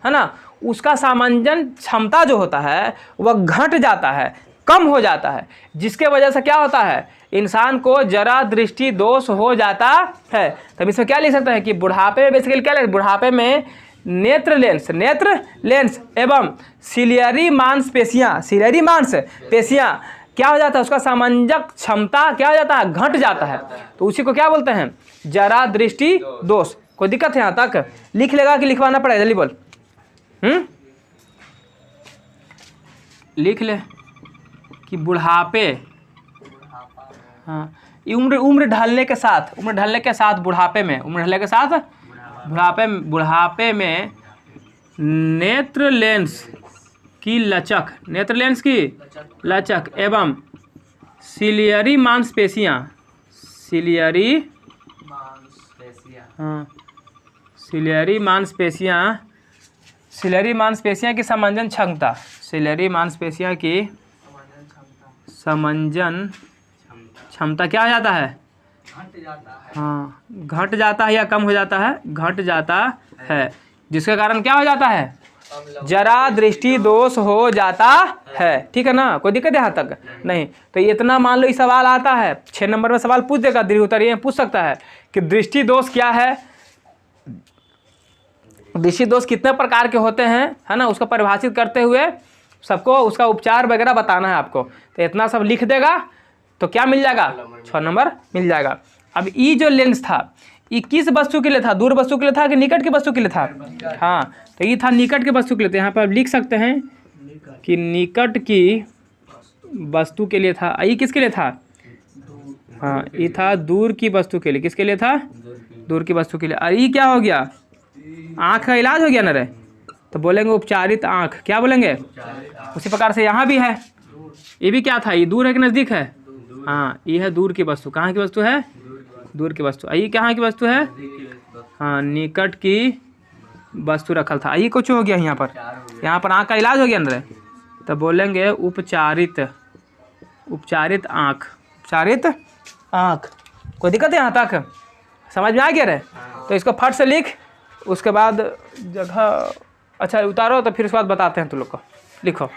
है ना, उसका सामंजन क्षमता जो होता है वह घट जाता है, कम हो जाता है, जिसके वजह से क्या होता है, इंसान को जरा दृष्टि दोष हो जाता है। तब इसमें क्या लिख सकते हैं कि बुढ़ापे में बेसिकली क्या लिख, बुढ़ापे में नेत्र लेंस एवं सिलियरी मांसपेशियां क्या हो जाता है, उसका सामंजक क्षमता क्या हो जाता है, घट जाता है। तो उसी को क्या बोलते हैं, जरा दृष्टि दोष। कोई दिक्कत है यहाँ तक? लिख लेगा कि लिखवाना पड़ेगा? जल्दी बोल। लिख ले कि बुढ़ापे, हाँ, उम्र ढलने के साथ बुढ़ापे में नेत्र लेंस की लचक एवं सिलियरी मांसपेशियां की समंजन क्षमता क्या हो जाता है? हाँ, घट जाता है या कम हो जाता है? घट जाता है, जिसके कारण क्या हो जाता है, जरा दृष्टि दोष हो जाता है। ठीक है ना, कोई दिक्कत यहाँ तक नहीं? तो इतना मान लो, ये सवाल आता है 6 नंबर में, सवाल पूछ देगा, दीर्घ उत्तरीय पूछ सकता है कि दृष्टि दोष क्या है, दृष्टि दोष कितने प्रकार के होते हैं, है ना, उसको परिभाषित करते हुए सबको उसका उपचार वगैरह बताना है आपको। तो इतना सब लिख देगा तो क्या मिल जाएगा, 6 नंबर मिल जाएगा। अब ये जो लेंस था, ये किस वस्तु के लिए था, दूर वस्तु के लिए था कि निकट की वस्तु के लिए था? हाँ, तो ये था निकट की वस्तु के लिए। तो यहाँ पर लिख सकते हैं कि निकट की वस्तु के लिए था। ये किसके लिए था? हाँ, ये था दूर की वस्तु के लिए। किसके लिए था? दूर की वस्तु के लिए। और ये क्या हो गया, आँख का इलाज हो गया ना रे, तो बोलेंगे उपचारित आँख। क्या बोलेंगे? उसी प्रकार से यहाँ भी है, ये भी क्या था, ये दूर है कि नज़दीक है? हाँ, ये है दूर की वस्तु। कहाँ की वस्तु है? दूर की वस्तु। ये कहाँ की वस्तु है? हाँ, निकट की वस्तु रखल था। ये कुछ हो गया यहाँ पर आँख का इलाज हो गया ना, तो बोलेंगे उपचारित आँख। कोई दिक्कत है यहाँ तक? समझ में आ गया रे? तो इसको फट से लिख, उसके बाद जगह अच्छा उतारो, तो फिर उसके बाद बताते हैं तुम लोग को। लिखो,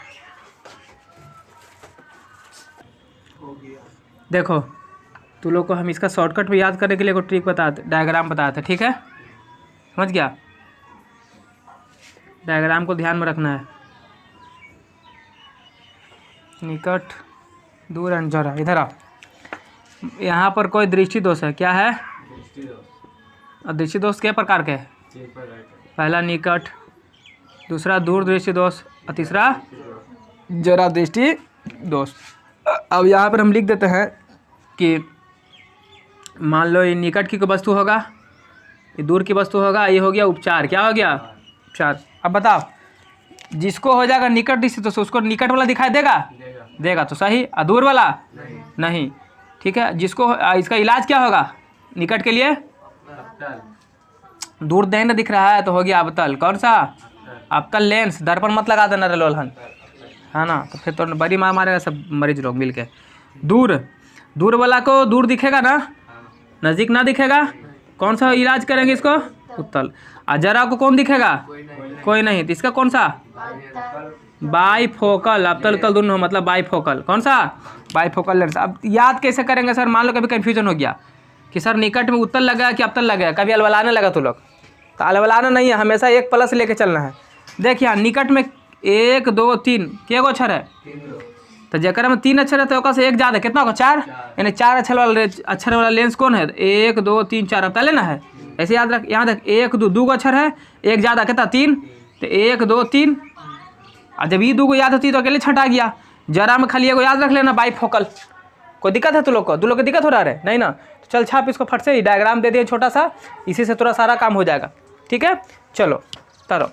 देखो तू लोग को हम इसका शॉर्टकट में याद करने के लिए कोई ट्रिक बताते, डायग्राम बताते, ठीक है? समझ गया? डायग्राम को ध्यान में रखना है। निकट, दूर एंड जरा। इधर आ, यहाँ पर कोई दृष्टि दोष है, क्या है? दृष्टि दोष के प्रकार के हैं? पहला निकट, दूसरा दूर दृष्टि दोष और तीसरा जरा दृष्टि दोष। अब यहाँ पर हम लिख देते हैं कि मान लो ये निकट की कोई वस्तु होगा, ये दूर की वस्तु होगा, ये हो गया उपचार। क्या हो गया? उपचार। अब बताओ, जिसको हो जाएगा निकट दृष्टि दोष उसको निकट वाला दिखाई देगा? देगा तो सही। और दूर वाला नहीं। ठीक है, जिसको इसका इलाज क्या होगा निकट के लिए? दूर देख दिख रहा है तो हो गया अवतल। कौन सा? अवतल लेंस। दर्पण मत लगा देना रे लोलहन, है ना, तो फिर तो बड़ी मार मारेगा सब मरीज लोग मिल के। दूर, दूर वाला को दूर दिखेगा ना, नज़दीक ना दिखेगा। कौन सा इलाज करेंगे इसको? उत्तल। और जरा को कौन दिखेगा? कोई नहीं, तो इसका कौन सा? बाईफोकल। अवतल उत्तल दोनों मतलब बाईफोकल। कौन सा? Bifocal lens. अब याद कैसे करेंगे सर? मान लो कभी कन्फ्यूजन हो गया कि सर निकट में उत्तल लगा कि अवतल लगा, कभी अलवलाने लगा तो लोग, तो अलवलाना नहीं है, हमेशा एक प्लस लेके चलना है। देखिए निकट में 1 2 3 के गो अक्षर है? तो जकर में 3 अक्षर है तो ओकर से एक ज़्यादा कितना होगा? 4। यानी 4 अक्षर वाला लेंस कौन है? 1 2 3 4 अवतल लेना है। ऐसे याद रख, यहाँ देख 1 2 2 अक्षर है, एक ज़्यादा कितना? 3। तो 1 2 3। और जब ये 2 को याद होती है तो अकेले छट आ गया। जरा में खाली एगो याद रख लेना, बाईफोकल। कोई दिक्कत है तू लोग को? तू लोग को दिक्कत हो रहा है? नहीं ना, तो चल छाप इसको फट से, डायग्राम दे दिए छोटा सा, इसी से तुरंत सारा काम हो जाएगा। ठीक है, चलो तरो।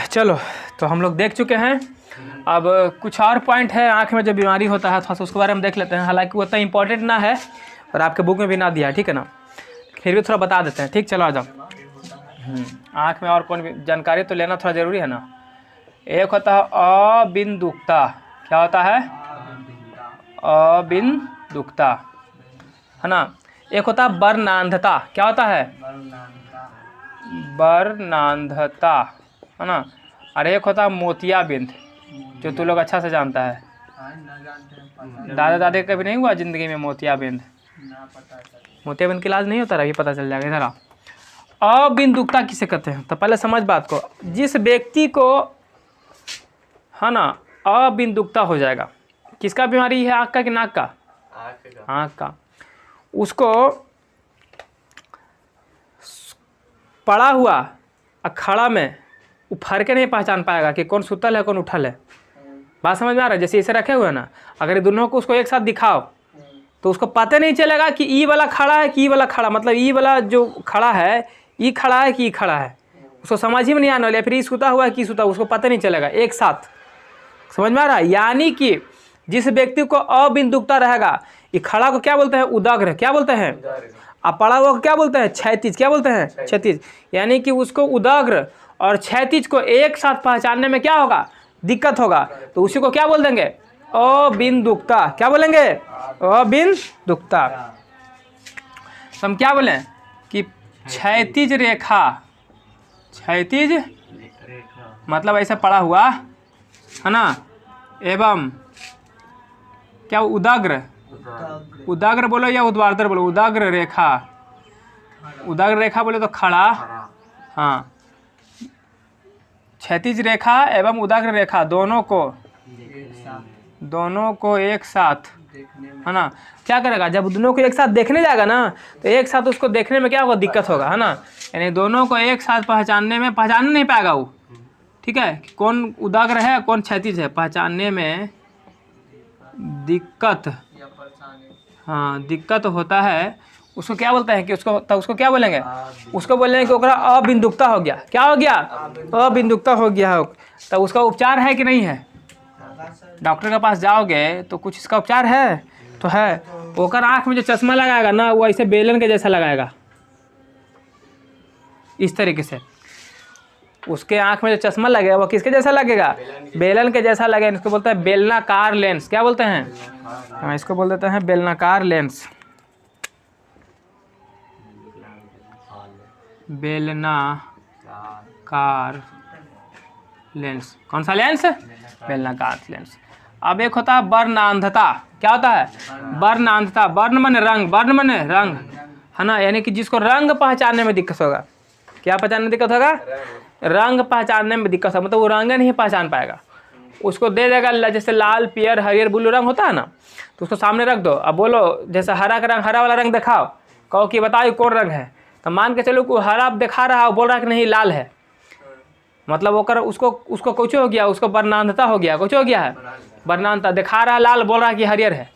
चलो तो हम लोग देख चुके हैं। अब कुछ और पॉइंट है आँख में जो बीमारी होता है, थोड़ा सा उसके बारे में देख लेते हैं। हालांकि वो उतना इंपॉर्टेंट ना है और आपके बुक में भी ना दिया है, ठीक है ना, फिर भी थोड़ा बता देते हैं। ठीक, चलो आ जाओ। आँख में और कौन भी जानकारी तो लेना थोड़ा ज़रूरी है ना। एक होता है अबिंदुकता। क्या होता है? अबिंदुकता, है ना। एक होता है वर्णांधता। क्या होता है? वर्णांधता, है ना। और एक होता है मोतियाबिंद, जो तू लोग अच्छा से जानता है। दादा दादी कभी नहीं हुआ जिंदगी में मोतियाबिंद? मोतियाबिंद का इलाज नहीं होता, अभी पता चल जाएगा। इधर आ। अबिंदुकता किसे कहते हैं? तो पहले समझ बात को। जिस व्यक्ति को, है ना, अबिंदुकता हो जाएगा, किसका बीमारी है? आँख का कि नाक का? आँख का। उसको पड़ा हुआ अखाड़ा में वो फर्क के नहीं पहचान पाएगा कि कौन सुतल है कौन उठल है। बात समझ में आ रहा है? जैसे इसे रखे हुए ना, अगर ये दोनों को उसको एक साथ दिखाओ तो उसको पता नहीं चलेगा कि ई वाला खड़ा है कि ई वाला खड़ा, मतलब ई वाला जो खड़ा है ई खड़ा है कि ई खड़ा है, उसको समझ ही में नहीं आने वाला। फिर ई सुता हुआ है कि सुता, उसको पता नहीं चलेगा एक साथ। समझ में आ रहा है? यानी कि जिस व्यक्ति को अबिंदुकता रहेगा, ये खड़ा को क्या बोलते हैं? उदाग्र। क्या बोलते हैं? अब पड़ा हुआ को क्या बोलते हैं? क्षैतिज। क्या बोलते हैं? क्षैतिज। यानी कि उसको उदाग्र और क्षैतिज को एक साथ पहचानने में क्या होगा? दिक्कत होगा। तो उसी को क्या बोल देंगे? अबिंदुकता। क्या बोलेंगे? अबिंदुकता। तो हम क्या बोलें कि क्षैतिज रेखा, क्षैतिज मतलब ऐसा पड़ा हुआ, है ना, एवं क्या उदाग्र, उदाग्र बोलो या उद्वार्धर बोलो? उदाग्र रेखा। उदाग्र रेखा बोले तो खड़ा, हाँ। क्षैतिज रेखा एवं उदाग्र रेखा दोनों को एक साथ, है ना, क्या करेगा? जब दोनों को एक साथ देखने जाएगा ना तो एक साथ उसको देखने में क्या होगा? दिक्कत होगा, है ना। यानी दोनों को एक साथ पहचानने में, पहचान नहीं पाएगा वो। ठीक है, कौन उदाग्र है कौन क्षैतिज है, पहचानने में दिक्कत, हाँ, दिक्कत होता है। उसको क्या बोलते हैं कि उसको क्या बोलेंगे? उसको बोलेंगे कि ओकरा अबिंदुकता हो गया। क्या हो गया? अबिंदुकता हो गया हो। तो उसका उपचार है कि नहीं है? डॉक्टर के पास जाओगे तो कुछ इसका उपचार है तो है। ओकर आँख में जो चश्मा लगाएगा ना वो ऐसे बेलन के जैसा लगाएगा, इस तरीके से। उसके आँख में जो चश्मा लगेगा वो किसके जैसा लगेगा? बेलन के जैसा लगेगा। इसको बोलते हैं बेलनाकार लेंस। क्या बोलते हैं? हाँ, इसको बोल देते हैं बेलनाकार लेंस। बेलनाकार लेंस। कौन सा लेंस? बेलनाकार लेंस। अब एक होता है वर्णांधता। क्या होता है? वर्णांधता। वर्ण माने रंग, वर्ण माने रंग, है ना। यानी कि जिसको रंग पहचानने में दिक्कत होगा। क्या पहचानने में दिक्कत होगा? रंग पहचानने में दिक्कत होगा, मतलब वो रंग नहीं पहचान पाएगा। उसको दे देगा, जैसे लाल, पीयर, हरियर, ब्लू रंग होता है ना, तो उसको सामने रख दो। अब बोलो जैसे हरा का रंग, हरा वाला रंग दिखाओ, कहो कि बताओ ये कौन रंग है, तो मान के चलो को हरा दिखा रहा है, बोल रहा है कि नहीं लाल है, मतलब वो कर उसको कुछ हो गया, उसको वर्णांधता हो गया, कुछ हो गया है वर्णांधता, दिखा रहा है लाल, बोल रहा है कि हरियर है,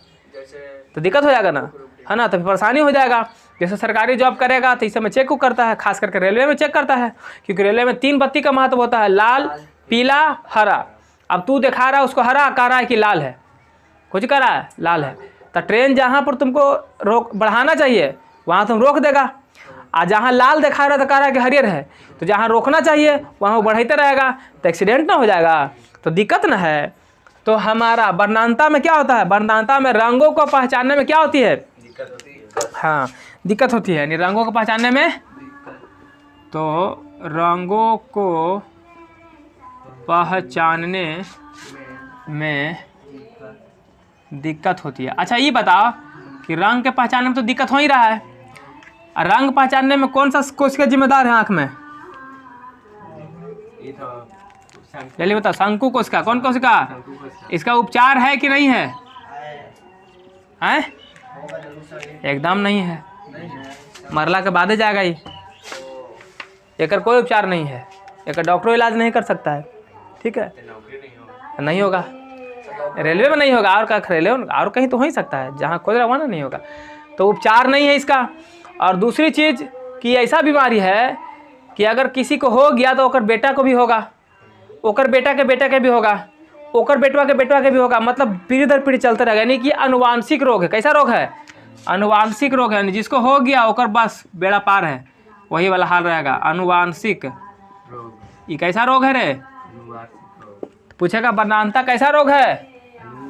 तो दिक्कत हो जाएगा ना, है ना, तो परेशानी हो जाएगा। जैसे सरकारी जॉब करेगा तो इस समय चेक करता है, खास करके रेलवे में चेक करता है, क्योंकि रेलवे में 3 बत्ती का महत्व होता है, लाल, पीला, हरा। अब तू दिखा रहा है उसको हरा, कह रहा है कि लाल है, कुछ कह रहा है लाल है, तो ट्रेन जहाँ पर तुमको रोक बढ़ाना चाहिए वहाँ तुम रोक देगा, और जहाँ लाल दिखा रहा है तो कह रहा है कि हरियर है, तो जहाँ रोकना चाहिए वहाँ वो बढ़ाते रहेगा, तो एक्सीडेंट ना हो जाएगा, तो दिक्कत ना है। तो हमारा वर्णांता में क्या होता है, वर्णांता में रंगों को पहचानने में क्या होती है, दिक्कत होती है, हाँ दिक्कत होती है, यानी रंगों को पहचानने में, तो रंगों को पहचानने में दिक्कत होती है। अच्छा ये बताओ कि रंग के पहचानने में तो दिक्कत हो ही रहा है, रंग पहचानने में कौन सा कोशिका जिम्मेदार है आँख में, चलिए बताओ, शंकु कोशिका, कौन कोशिका, इसका उपचार है कि नहीं है, हैं? एकदम नहीं है, मरला के बाद जाएगा ये, एक कोई उपचार नहीं है, एक डॉक्टर इलाज नहीं कर सकता है, ठीक है, नहीं होगा, रेलवे में नहीं होगा, और क्या रेलवे में और कहीं तो हो ही सकता है, जहाँ खोज रहा वहाँ नहीं होगा, तो उपचार नहीं है इसका। और दूसरी चीज़ कि ऐसा बीमारी है कि अगर किसी को हो गया तो ओकर बेटा को भी होगा, ओकर बेटा के भी होगा, ओकर बेटवा के भी होगा, मतलब पीढ़ी दर पीढ़ी चलते रहेगा, यानी कि अनुवांशिक रोग है। कैसा रोग है, अनुवांशिक रोग है, जिसको हो गया ओकर बस बेड़ा पार है, वही वाला हाल रहेगा, अनुवांशिक रोग। ये कैसा रोग है रे, पूछेगा वर्णांता कैसा रोग है,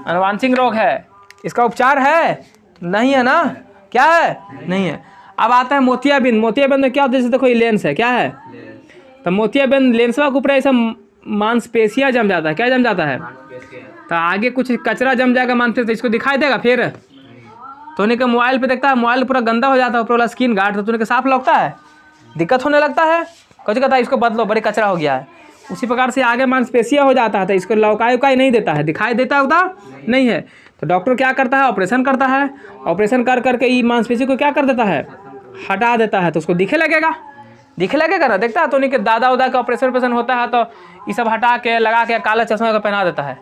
अनुवांशिक रोग है, इसका उपचार है नहीं है ना, क्या है नहीं है। अब आता है मोतियाबिंद, मोतियाबिंद में क्या होता है, जैसे देखो ये लेंस है, क्या है, तो मोतियाबिंद लेंसवा के ऊपर ऐसा मांसपेशियाँ जम जाता है, क्या जम जाता है, तो आगे कुछ कचरा जम जाएगा मांसपेशिया, इसको दिखाई देगा फिर, तो उन्हें के मोबाइल पे देखता है, मोबाइल पूरा गंदा हो जाता है, ऊपर वाला स्क्रीन गार्ड, तो उन्हें के साफ लगता है, दिक्कत होने लगता है, कुछ कहता है इसको बदलो, बड़ी कचरा हो गया है। उसी प्रकार से आगे मांसपेशियाँ हो जाता है, तो इसको लौकाई उकाई नहीं देता है, दिखाई देता होता नहीं है, तो डॉक्टर क्या करता है, ऑपरेशन करता है, ऑपरेशन कर करके ये मांसपेशी को क्या कर देता है, हटा देता है, तो उसको दिखे लगेगा ना, देखता है, तो उन्हीं के दादा उदा का ऑपरेशन होता है, तो ये सब हटा के लगा के काला चश्मा का पहना देता है,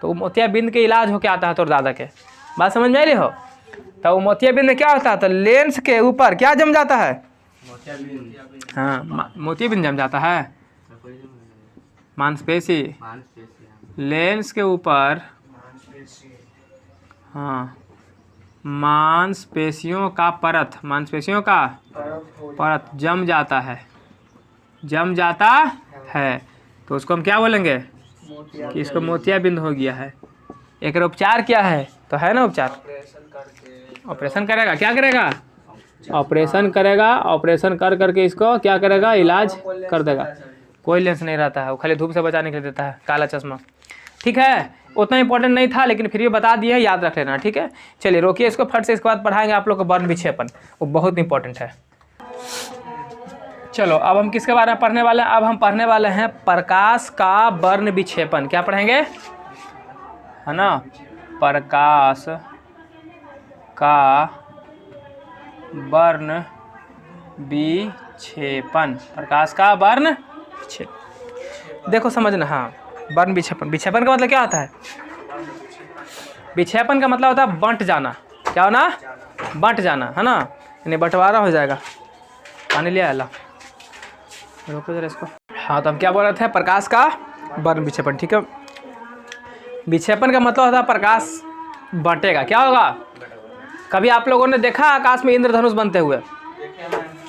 तो मोतियाबिंद के इलाज होके आता है तोर दादा के, बात समझ में आई हो। तो वो मोतियाबिंद में क्या होता है, तो लेंस के ऊपर क्या जम जाता है, हाँ मोतियाबिंद जम जाता है, मांसपेशी, लेंस के ऊपर, हाँ मांसपेशियों का परत, मांसपेशियों का परत जम जाता है, तो उसको हम क्या बोलेंगे कि इसको मोतियाबिंद हो गया है। एक उपचार क्या है, तो है ना उपचार, ऑपरेशन करेगा, क्या करेगा, ऑपरेशन करेगा, ऑपरेशन कर करके इसको क्या करेगा, इलाज कर देगा। कोई लेंस नहीं रहता है, वो खाली धूप से बचाने के लिए देता है, काला चश्मा, ठीक है, उतना इंपॉर्टेंट नहीं था, लेकिन फिर भी बता दिए, याद रख लेना, ठीक है। चलिए रोकिए इसको फट से, इसके बाद पढ़ाएंगे आप लोग को वर्ण विक्षेपण, वो बहुत इंपॉर्टेंट है। चलो अब हम किसके बारे में पढ़ने वाले हैं, अब हम पढ़ने वाले हैं प्रकाश का वर्ण विक्षेपण, क्या पढ़ेंगे, है ना, प्रकाश का वर्ण विक्षेपण, प्रकाश का वर्ण विक्षेपण, देखो समझना, हाँ वर्ण विक्षेपण, विक्षेपण का मतलब क्या होता है, विक्षेपण का मतलब होता है बंट जाना, क्या होना, बंट जाना, है ना, यानी बंटवारा हो जाएगा। पानी लिया अल्लाह, रोको जरा इसको। हाँ तो हम क्या बोल रहे थे, प्रकाश का वर्ण विक्षेपण, ठीक है। विक्षेपण का मतलब होता है प्रकाश बंटेगा, क्या होगा, कभी आप लोगों ने देखा आकाश में इंद्रधनुष बनते हुए,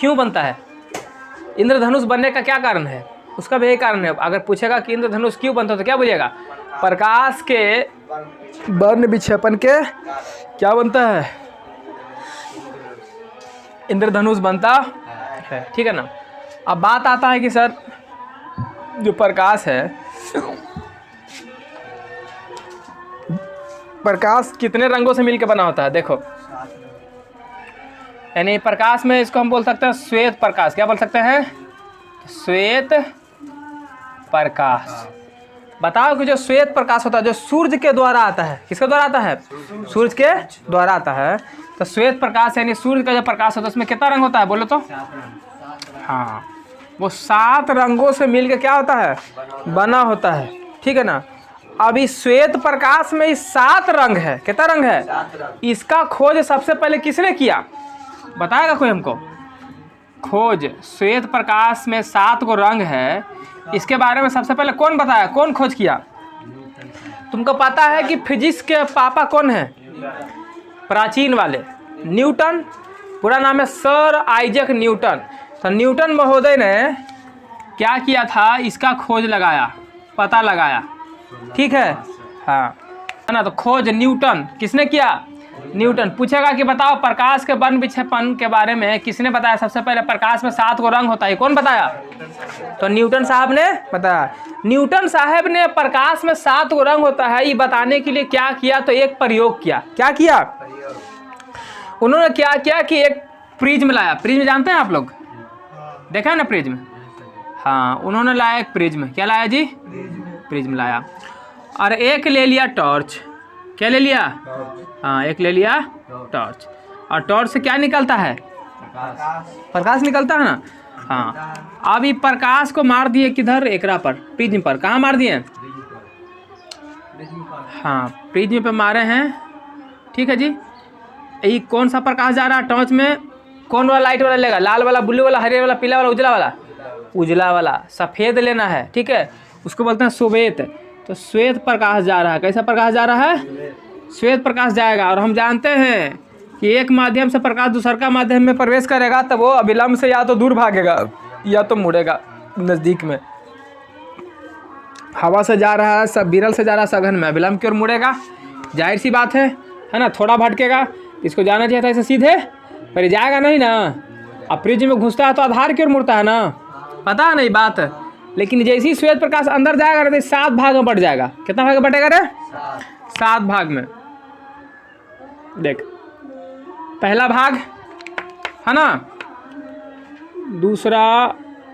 क्यों बनता है, इंद्रधनुष बनने का क्या कारण है, उसका भी यही कारण है। अगर पूछेगा कि इंद्रधनुष क्यों बनता है तो क्या बोलिएगा, प्रकाश के वर्ण विक्षेपण के क्या बनता है, इंद्रधनुष बनता है, ठीक है ना। अब बात आता है कि सर जो प्रकाश है, प्रकाश कितने रंगों से मिलकर बना होता है, देखो, यानी प्रकाश में इसको हम बोल सकते हैं श्वेत प्रकाश, क्या बोल सकते हैं, श्वेत प्रकाश, बताओ कि जो श्वेत प्रकाश होता है जो सूर्य के द्वारा आता है, किसके द्वारा आता है? सूर्य के द्वारा आता है। तो श्वेत प्रकाश यानी सूर्य का जो प्रकाश होता है उसमें कितना रंग होता है बोलो तो? हाँ, वो 7 रंगों से मिलकर क्या होता है? बना होता है, ठीक है ना। अभी श्वेत प्रकाश में 7 रंग है। कितना रंग है? इसका खोज सबसे पहले किसने किया? बताएगा कोई हमको? खोज श्वेत प्रकाश में 7 गो रंग है, इसके बारे में सबसे पहले कौन बताया? कौन खोज किया? तुमको पता है कि फिजिक्स के पापा कौन है? प्राचीन वाले न्यूटन। पूरा नाम है सर आइजैक न्यूटन। तो न्यूटन महोदय ने क्या किया था? इसका खोज लगाया, पता लगाया, ठीक है। हाँ, है ना। तो खोज न्यूटन किसने किया? न्यूटन। पूछेगा कि बताओ प्रकाश के बन विक्षेपण के बारे में किसने बताया? सबसे पहले प्रकाश में 7 गो रंग होता है, कौन बताया? तो न्यूटन साहब ने बताया। न्यूटन साहब ने प्रकाश में 7 गो रंग होता है ये बताने के लिए क्या किया? तो एक प्रयोग किया। क्या किया? उन्होंने क्या किया कि एक प्रिज्म लाया। प्रिज्म जानते हैं आप लोग? देखा है ना प्रिज्म? हाँ, उन्होंने लाया एक प्रिज्म। क्या लाया जी? प्रिज्म लाया। और एक ले लिया टॉर्च। क्या ले लिया? हाँ, एक ले लिया टॉर्च। और टॉर्च से क्या निकलता है? प्रकाश निकलता है ना। हाँ, अब ये प्रकाश को मार दिए किधर? एकरा पर, प्रिज्म पर। कहाँ मार दिए? हाँ, प्रिज्म पे मारे हैं, ठीक है जी। ये कौन सा प्रकाश जा रहा है टॉर्च में? कौन वाला लाइट वाला लेगा? लाल वाला, ब्लू वाला, हरे वाला, पीला वाला, उजला वाला? उजला वाला। सफ़ेद लेना है, ठीक है। उसको बोलते हैं श्वेत। तो श्वेत प्रकाश जा रहा है। कैसा प्रकाश जा रहा है? श्वेत प्रकाश जाएगा। और हम जानते हैं कि एक माध्यम से प्रकाश दूसर का माध्यम में प्रवेश करेगा तब वो अविलंब से या तो दूर भागेगा या तो मुड़ेगा नज़दीक में। हवा से जा रहा है, सब विरल से जा रहा है सघन में, अविलंब की ओर मुड़ेगा। जाहिर सी बात है ना। थोड़ा भटकेगा, इसको जाना चाहिए था ऐसे सीधे, पर ये जाएगा नहीं ना। अब प्रिज्म में घुसता है तो आधार की ओर मुड़ता है ना, पता नहीं बात। लेकिन जैसे ही श्वेत प्रकाश अंदर जाएगा तो 7 भाग में बट जाएगा। कितना भाग में बटेगा रे? 7 भाग में। देख, पहला भाग है ना, दूसरा,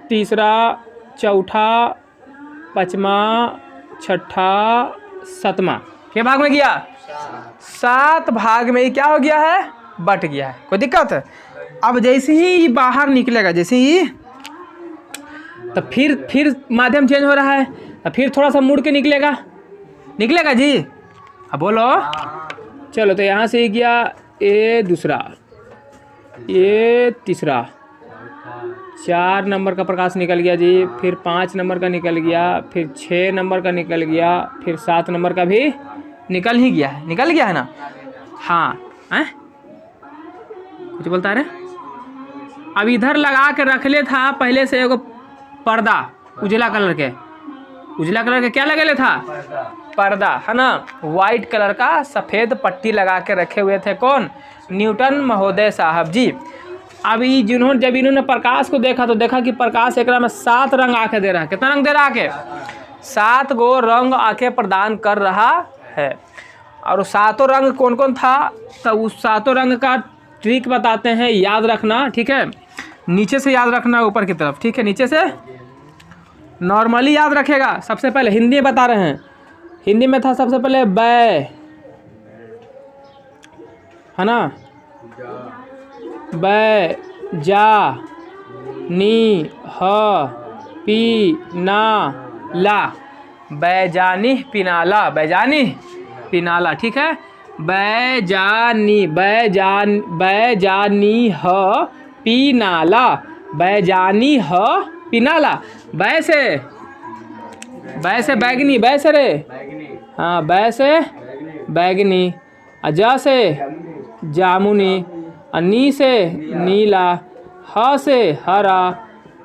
तीसरा, चौथा, 5वां, 6ठा, 7वां। क्या भाग में गया? 7 भाग में ही क्या हो गया है? बट गया है। कोई दिक्कत है? अब जैसे ही बाहर निकलेगा, जैसे ही, तो फिर माध्यम चेंज हो रहा है, तो फिर थोड़ा सा मुड़ के निकलेगा। निकलेगा जी? अब बोलो। चलो, तो यहाँ से गया ये दूसरा, ये तीसरा, 4 नंबर का प्रकाश निकल गया जी। फिर 5 नंबर का निकल गया, फिर 6 नंबर का निकल गया, फिर 7 नंबर का भी निकल ही गया है। निकल गया है ना। हाँ, हैं कुछ बोलता है रे? अब इधर लगा के रख ले था पहले से एगो पर्दा उजला कलर के। उजला कलर के क्या लगे ले था? पर्दा, है ना। वाइट कलर का सफ़ेद पट्टी लगा के रखे हुए थे। कौन? न्यूटन महोदय साहब जी। अभी जब इन्होंने प्रकाश को देखा तो देखा कि प्रकाश एकरा में 7 रंग आके दे रहा है। कितना रंग दे रहा है आके? 7 गो रंग आके प्रदान कर रहा है। और उस 7 रंग कौन कौन था? तो उस 7 रंग का ट्रिक बताते हैं, याद रखना, ठीक है। नीचे से याद रखना, ऊपर की तरफ, ठीक है। नीचे से नॉर्मली याद रखेगा। सबसे पहले हिंदी में बता रहे हैं। हिंदी में था सबसे पहले बै, है ना, बै, जा, नी, ह, पी, ना, ला। बैजानी पिनाला, बैजानी पिनाला, ठीक है। बैजानी, बैजानी ह पिनाला, बैजानी ह पिनाला। बै से बैगनी, बै से रे, हाँ, बै से बैगनी, जा से जामुनी, नी से नीला, ह से हरा,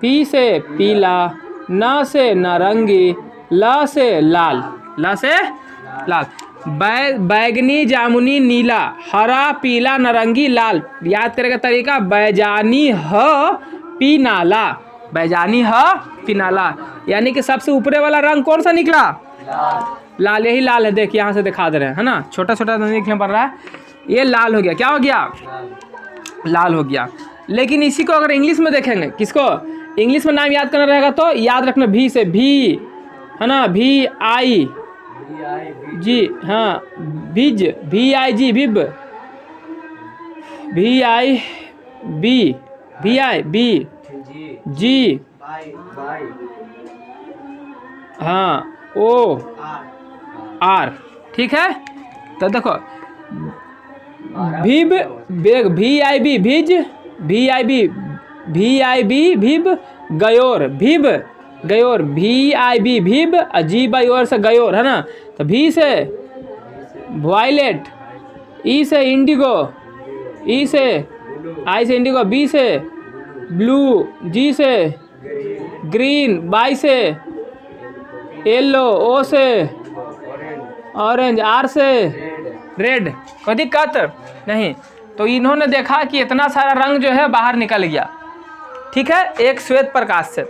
पी से पीला, न से नारंगी, ला से लाल, ला से लाल। बैगनी, जामुनी, नीला, हरा, पीला, नारंगी, लाल। याद करेगा तरीका? बैजानी ह पिनाला, बैजानी ह पिनाला। यानी कि सबसे ऊपरे वाला रंग कौन सा निकला? लाल। यही लाल है, देख यहाँ से दिखा दे रहे हैं, है ना। छोटा छोटा दिखने पड़ रहा है। ये लाल हो गया। क्या हो गया? लाल हो गया। लेकिन इसी को अगर इंग्लिश में देखेंगे, किसको इंग्लिश में नाम याद करना रहेगा तो याद रखना भी से भी, है ना, VIG, हाँ VIG, VIG, विब, VIB, हाँ OR, ठीक है। तो देखो विब बेग, VIB भिज, VIB VIB, GYOR VIB, GYOR VIB VIB, G Y O R से गयोर, है ना। तो V से वायलेट, E से इंडिगो, E से I से इंडिगो, B से ब्लू, G से ग्रीन, बाई से येलो, O से ऑरेंज, R से रेड। कोई दिक्कत नहीं। तो इन्होंने देखा कि इतना सारा रंग जो है बाहर निकल गया, ठीक है, एक श्वेत प्रकाश से।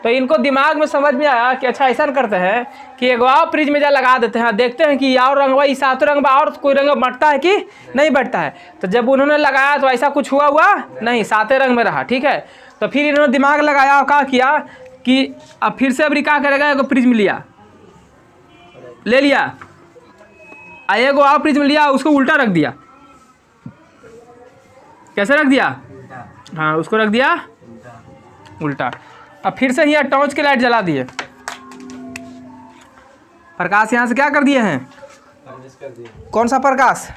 तो इनको दिमाग में समझ में आया कि अच्छा ऐसा करते हैं कि एक और प्रिज्म में लगा देते हैं, देखते हैं कि और रंग, इस सातों रंग और कोई रंग बटता है कि नहीं बटता है। तो जब उन्होंने लगाया तो ऐसा कुछ हुआ नहीं, सातों रंग में रहा, ठीक है। तो फिर इन्होंने दिमाग लगाया और क्या किया कि अब फिर से अब क्या करेगा, एक प्रिज्म ले लिया, एगो और प्रिज्म लिया, उसको उल्टा रख दिया। कैसे रख दिया, हाँ उसको रख दिया उल्टा। अब फिर से यहाँ टॉर्च की लाइट जला दिए, प्रकाश यहाँ से क्या कर दिए हैं, कौन सा प्रकाश,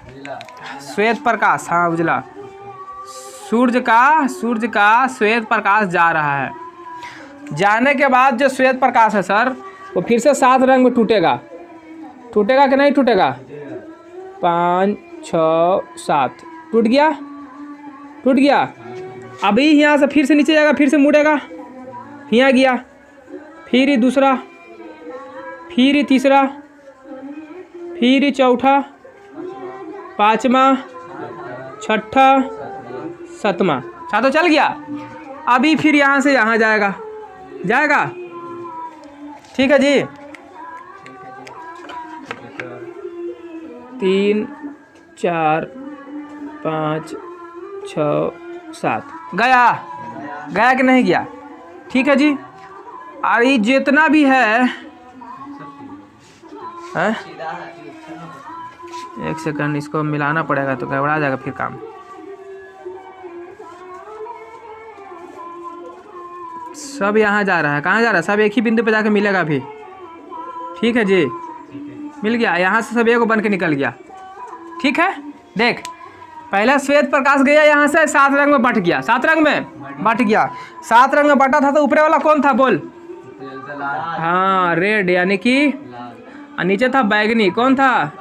श्वेत प्रकाश, हाँ उजला। सूर्य का श्वेत प्रकाश जा रहा है। जाने के बाद जो श्वेत प्रकाश है सर, वो फिर से 7 रंग में टूटेगा कि नहीं टूटेगा, 5 6 7, टूट गया। अभी यहाँ से फिर से नीचे जाएगा, फिर से मुड़ेगा, यहाँ गया, फिर ही दूसरा, फिर ही तीसरा, फिर ही चौथा, 5वां, 6ठा, 7वां, सातों चल गया। अभी फिर यहाँ से यहाँ जाएगा, ठीक है जी। 3 4 5 6 7 गया कि नहीं गया, ठीक है जी। और ये जितना भी है, एक सेकंड इसको मिलाना पड़ेगा, तो गड़बड़ा जाएगा फिर काम। सब यहाँ जा रहा है, कहाँ जा रहा है, सब एक ही बिंदु पे जाके मिलेगा भी, ठीक है जी। मिल गया, यहाँ से सब एक बन के निकल गया, ठीक है। देख पहले श्वेत प्रकाश गया यहाँ से, 7 रंग में बट गया, 7 रंग में बट गया, 7 रंग में बटा था। तो ऊपर वाला कौन था बोल, हाँ रेड, यानी कि नीचे था बैगनी, कौन था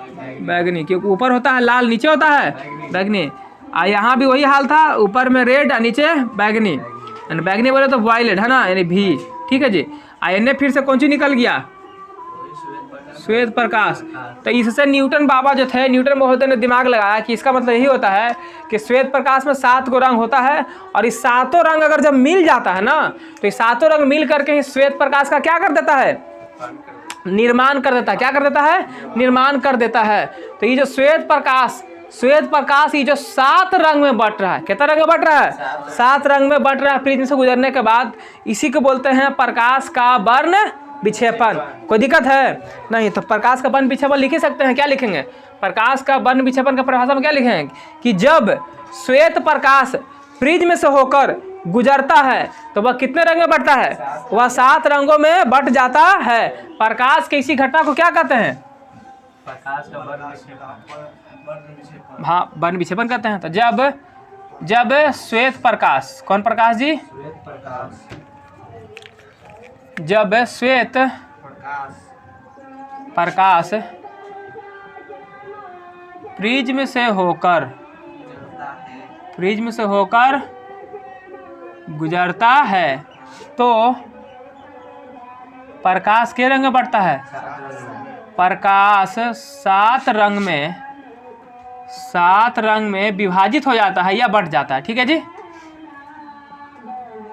बैगनी, क्योंकि ऊपर होता है लाल, नीचे होता है बैगनी। यहाँ भी वही हाल था, ऊपर में रेड और नीचे बैगनी, यानी बैगनी बोले तो वायलेट, है ना, यानी भी, ठीक है जी। इन्हें फिर से कौन सी निकल गया, श्वेत प्रकाश। तो इससे न्यूटन बाबा जो थे, न्यूटन महोदय ने दिमाग लगाया कि इसका मतलब यही होता है कि श्वेत प्रकाश में 7 गो रंग होता है, और इस 7 रंग अगर जब मिल जाता है ना, तो ये 7 रंग मिल करके इस श्वेत प्रकाश का क्या कर देता है, निर्माण कर देता है। क्या कर देता है, निर्माण कर देता है। तो ये जो श्वेत प्रकाश ये जो 7 रंग में बट रहा है, कितना रंग में बट रहा है, 7 रंग में बट रहा है प्रिज्म से गुजरने के बाद, इसी को बोलते हैं प्रकाश का वर्ण विक्षेपण। कोई दिक्कत है नहीं। तो प्रकाश का वर्ण विक्षेपण लिख ही सकते हैं, क्या लिखेंगे, प्रकाश का वर्ण विक्षेपण का परिभाषा में क्या लिखेंगे कि जब श्वेत प्रकाश प्रिज्म से होकर गुजरता है तो वह कितने रंग में बटता है, वह 7 रंगों में बट जाता है। प्रकाश की इसी घटना को क्या कहते हैं, प्रकाश का वर्ण विक्षेपण, हाँ वर्ण विक्षेपण कहते हैं। तो जब श्वेत प्रकाश, कौन प्रकाश जी, श्वेत प्रकाश, जब श्वेत प्रकाश प्रिज्म से होकर गुजरता है तो प्रकाश के रंग में बढ़ता है, प्रकाश 7 रंग में विभाजित हो जाता है या बट जाता है, ठीक है जी,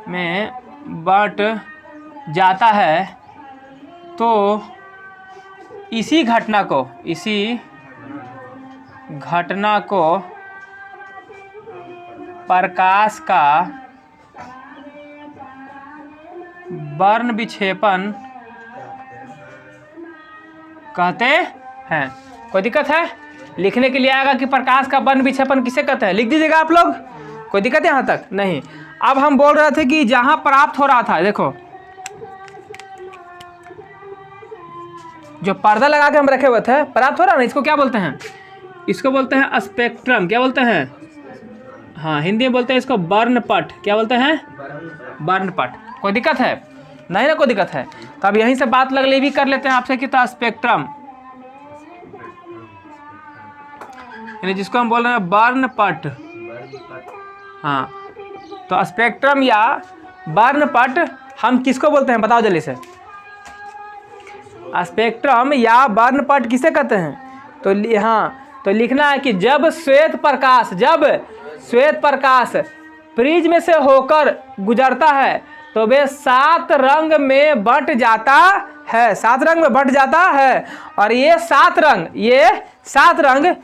में बट जाता है। तो इसी घटना को प्रकाश का वर्ण विक्षेपण कहते हैं। कोई दिक्कत है? लिखने के लिए आएगा कि प्रकाश का वर्ण विक्षेपण किसे कहते हैं, लिख दीजिएगा आप लोग। कोई दिक्कत है यहाँ तक? नहीं। अब हम बोल रहे थे कि जहाँ प्राप्त हो रहा था, देखो जो पर्दा लगा के हम रखे हुए थे प्राप्त हो रहा ना, इसको क्या बोलते हैं? इसको बोलते हैं स्पेक्ट्रम। क्या बोलते हैं? हाँ, हिंदी में बोलते हैं इसको वर्णपट। क्या बोलते हैं? वर्णपट। कोई दिक्कत है? नहीं ना, कोई दिक्कत है? तो अब यहीं से बात लगले भी कर लेते हैं आपसे कि तो स्पेक्ट्रम, यानी जिसको हम बोल रहे हैं वर्णपट। हाँ, तो स्पेक्ट्रम या वर्णपट हम किसको बोलते हैं, बताओ जल्दी से। स्पेक्ट्रम या वर्णपट किसे कहते हैं? तो हाँ, तो लिखना है कि जब श्वेत प्रकाश प्रिज्म से होकर गुजरता है तो वे 7 रंग में बट जाता है। 7 रंग में बट जाता है। और ये 7 रंग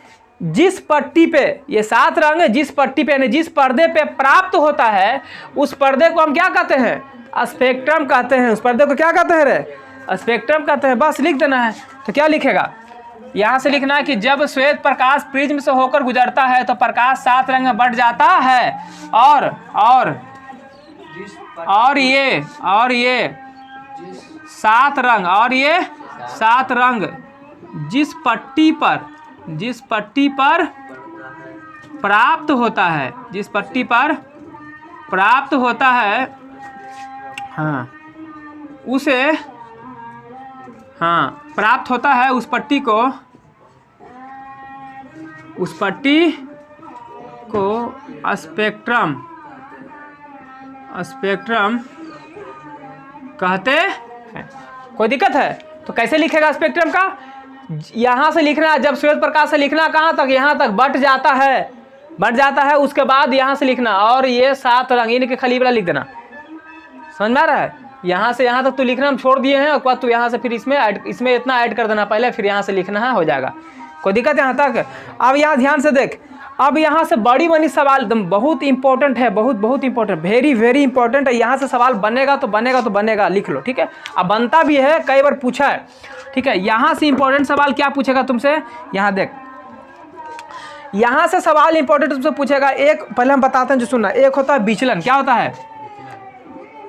जिस पट्टी पे, ये 7 रंग जिस पट्टी पे, जिस पर्दे पे प्राप्त होता है उस पर्दे को हम क्या कहते हैं? स्पेक्ट्रम कहते हैं। उस पर्दे को क्या कहते हैं रे? स्पेक्ट्रम कहते हैं। बस लिख देना है। तो क्या लिखेगा? यहाँ से लिखना है कि जब श्वेत प्रकाश प्रिज्म से होकर गुजरता है तो प्रकाश 7 रंग में बट जाता है। और ये 7 रंग, और ये 7 रंग जिस पट्टी पर प्राप्त होता है, जिस पट्टी पर प्राप्त होता है, हाँ, उसे, हाँ, प्राप्त होता है उस पट्टी को स्पेक्ट्रम कहते हैं। कोई दिक्कत है? तो कैसे लिखेगा स्पेक्ट्रम का? यहाँ से लिखना है, जब श्वेत प्रकाश से लिखना कहाँ तक? यहाँ तक बट जाता है। उसके बाद यहाँ से लिखना और ये 7 रंग, इनके खाली वाला लिख देना। समझ में आ रहा है? यहाँ से यहाँ तक तो लिखना हम छोड़ दिए हैं, और बाद तो यहाँ से फिर इसमें इतना ऐड कर देना पहले, फिर यहाँ से लिखना है, हो जाएगा। कोई दिक्कत यहाँ तक? अब यहाँ ध्यान से देख, अब यहाँ से बड़ी बनी सवाल एकदम बहुत इंपॉर्टेंट है, बहुत इंपॉर्टेंट, वेरी इंपॉर्टेंट है। यहाँ से सवाल बनेगा तो बनेगा, लिख लो, ठीक है? अब बनता भी है, कई बार पूछा है, ठीक है? यहाँ से इंपॉर्टेंट सवाल क्या पूछेगा तुमसे? यहाँ देख, यहाँ से सवाल इंपॉर्टेंट तुमसे पूछेगा। एक पहले हम बताते हैं जो सुनना। एक होता है विचलन। क्या होता है?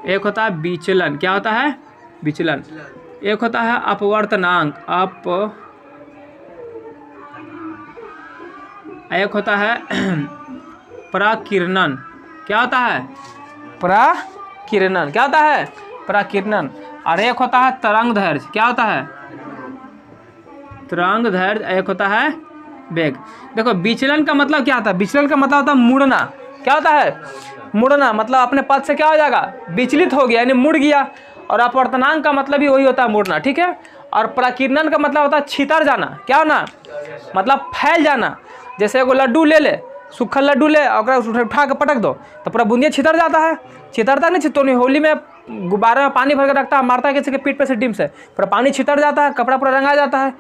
एक होता है विचलन। क्या होता है? विचलन। एक होता है अपवर्तनांक, एक होता है प्रकीर्णन। क्या होता है? प्रकीर्णन। क्या होता है? प्रकीर्णन। और एक होता है तरंग दैर्घ्य। क्या होता है? तरंग दैर्घ्य। एक होता है वेग। देखो, विचलन का मतलब क्या होता है? विचलन का मतलब होता है मुड़ना। क्या होता है? मुड़ना। मतलब अपने पद से क्या हो जाएगा? विचलित हो गया, यानी मुड़ गया। और अपवर्तनांक का मतलब भी वही होता है, मुड़ना, ठीक है? और प्रकीर्णन का मतलब होता है छितर जाना। क्या होना? मतलब फैल जाना। जैसे एगो लड्डू ले ले, सूखल लड्डू ले और उठा के पटक दो तो पूरा बूंदिया छितर जाता है। छितरता नहीं? तो नहीं, होली में गुब्बारे में पानी भर के रखता है, मारता है किसी के पीठ पे से डिम से, पूरा पानी छितर जाता है, कपड़ा पूरा रंगा जाता है,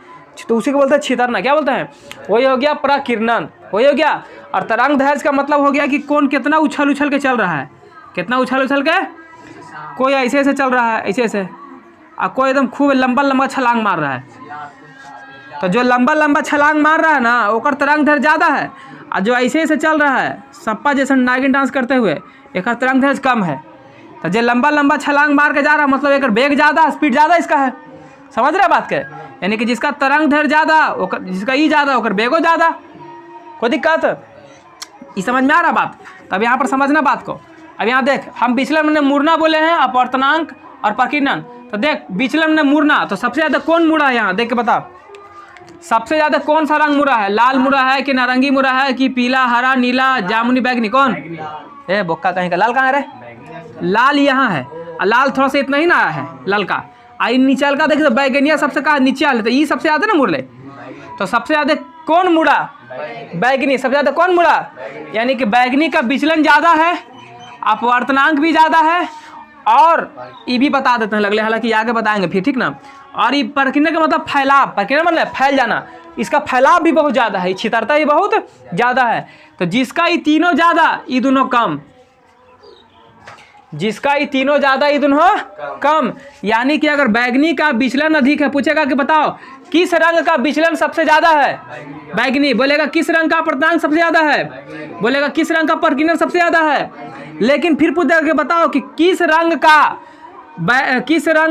तो उसी को बोलते हैं छितरना। क्या बोलते हैं? वही हो गया प्रकीर्णन, वही हो गया। और तरंग दैर्घ्य का मतलब हो गया कि कौन कितना उछल के चल रहा है, कितना उछल के, कोई ऐसे चल रहा है, ऐसे, और कोई एकदम खूब लंबा छलांग मार रहा है। तो जो लंबा छलांग मार रहा है ना, ओकर तरंग दैर्घ्य ज़्यादा है। और जो ऐसे चल रहा है सप्पा जैसे नागिन डांस करते हुए, एक तरंग दैर्घ्य कम है। तो जो लंबा छलांग मार के जा रहा है, मतलब एक वेग ज़्यादा, स्पीड ज़्यादा इसका है। समझ रहे बात के? यानी कि जिसका तरंग दैर्घ्य ज़्यादा, जिसका ई ज़्यादा, ओकर वेगो ज़्यादा। कोई दिक्कत? ये समझ में आ रहा बात? तब यहाँ पर समझना बात को। अब यहाँ देख, हम विचलन में मुड़ना बोले हैं, अपवर्तनांक और प्रकीर्णन। तो देख, विचलन में मुड़ना, तो सबसे ज़्यादा कौन मुड़ा है? यहाँ देख के बता, सबसे ज़्यादा कौन सा रंग मुड़ा है? लाल मुड़ा है कि नारंगी मुड़ा है कि पीला, हरा, नीला, जामुनी, बैगनी? कौन? ए बोक्का कहीं का, लाल कहाँ है रे? लाल यहाँ है, और लाल थोड़ा सा इतना ही ना आया है लाल का। आई नीचे हल्का देखिए तो बैगनिया सबसे कहा नीचे आ ले, तो ये सबसे ज़्यादा ना मुड़ ले। तो सबसे ज़्यादा कौन मुड़ा? बैगनी। सबसे ज़्यादा कौन मुड़ा? यानी कि बैगनी का विचलन ज़्यादा है, अपवर्तनांक भी ज़्यादा है, और ये भी बता देते हैं लगले, हालांकि आगे बताएंगे फिर, ठीक ना? और ये प्रकीर्णन का मतलब फैलाव, प्रकीर्णन मतलब फैल जाना, इसका फैलाव भी बहुत ज़्यादा है, छितरता भी बहुत ज़्यादा है। तो जिसका ये तीनों ज़्यादा, ये दोनों कम, जिसका ई तीनों ज्यादा ई दोनों कम। यानी कि अगर बैगनी का विचलन अधिक है, पूछेगा कि बताओ किस रंग का विचलन सबसे ज्यादा है? बैगनी। बोलेगा किस रंग का अपर्तनांक सबसे ज्यादा है? बोलेगा किस रंग का परकीर्णन सबसे ज्यादा है? लेकिन फिर पूछेगा कि बताओ कि किस रंग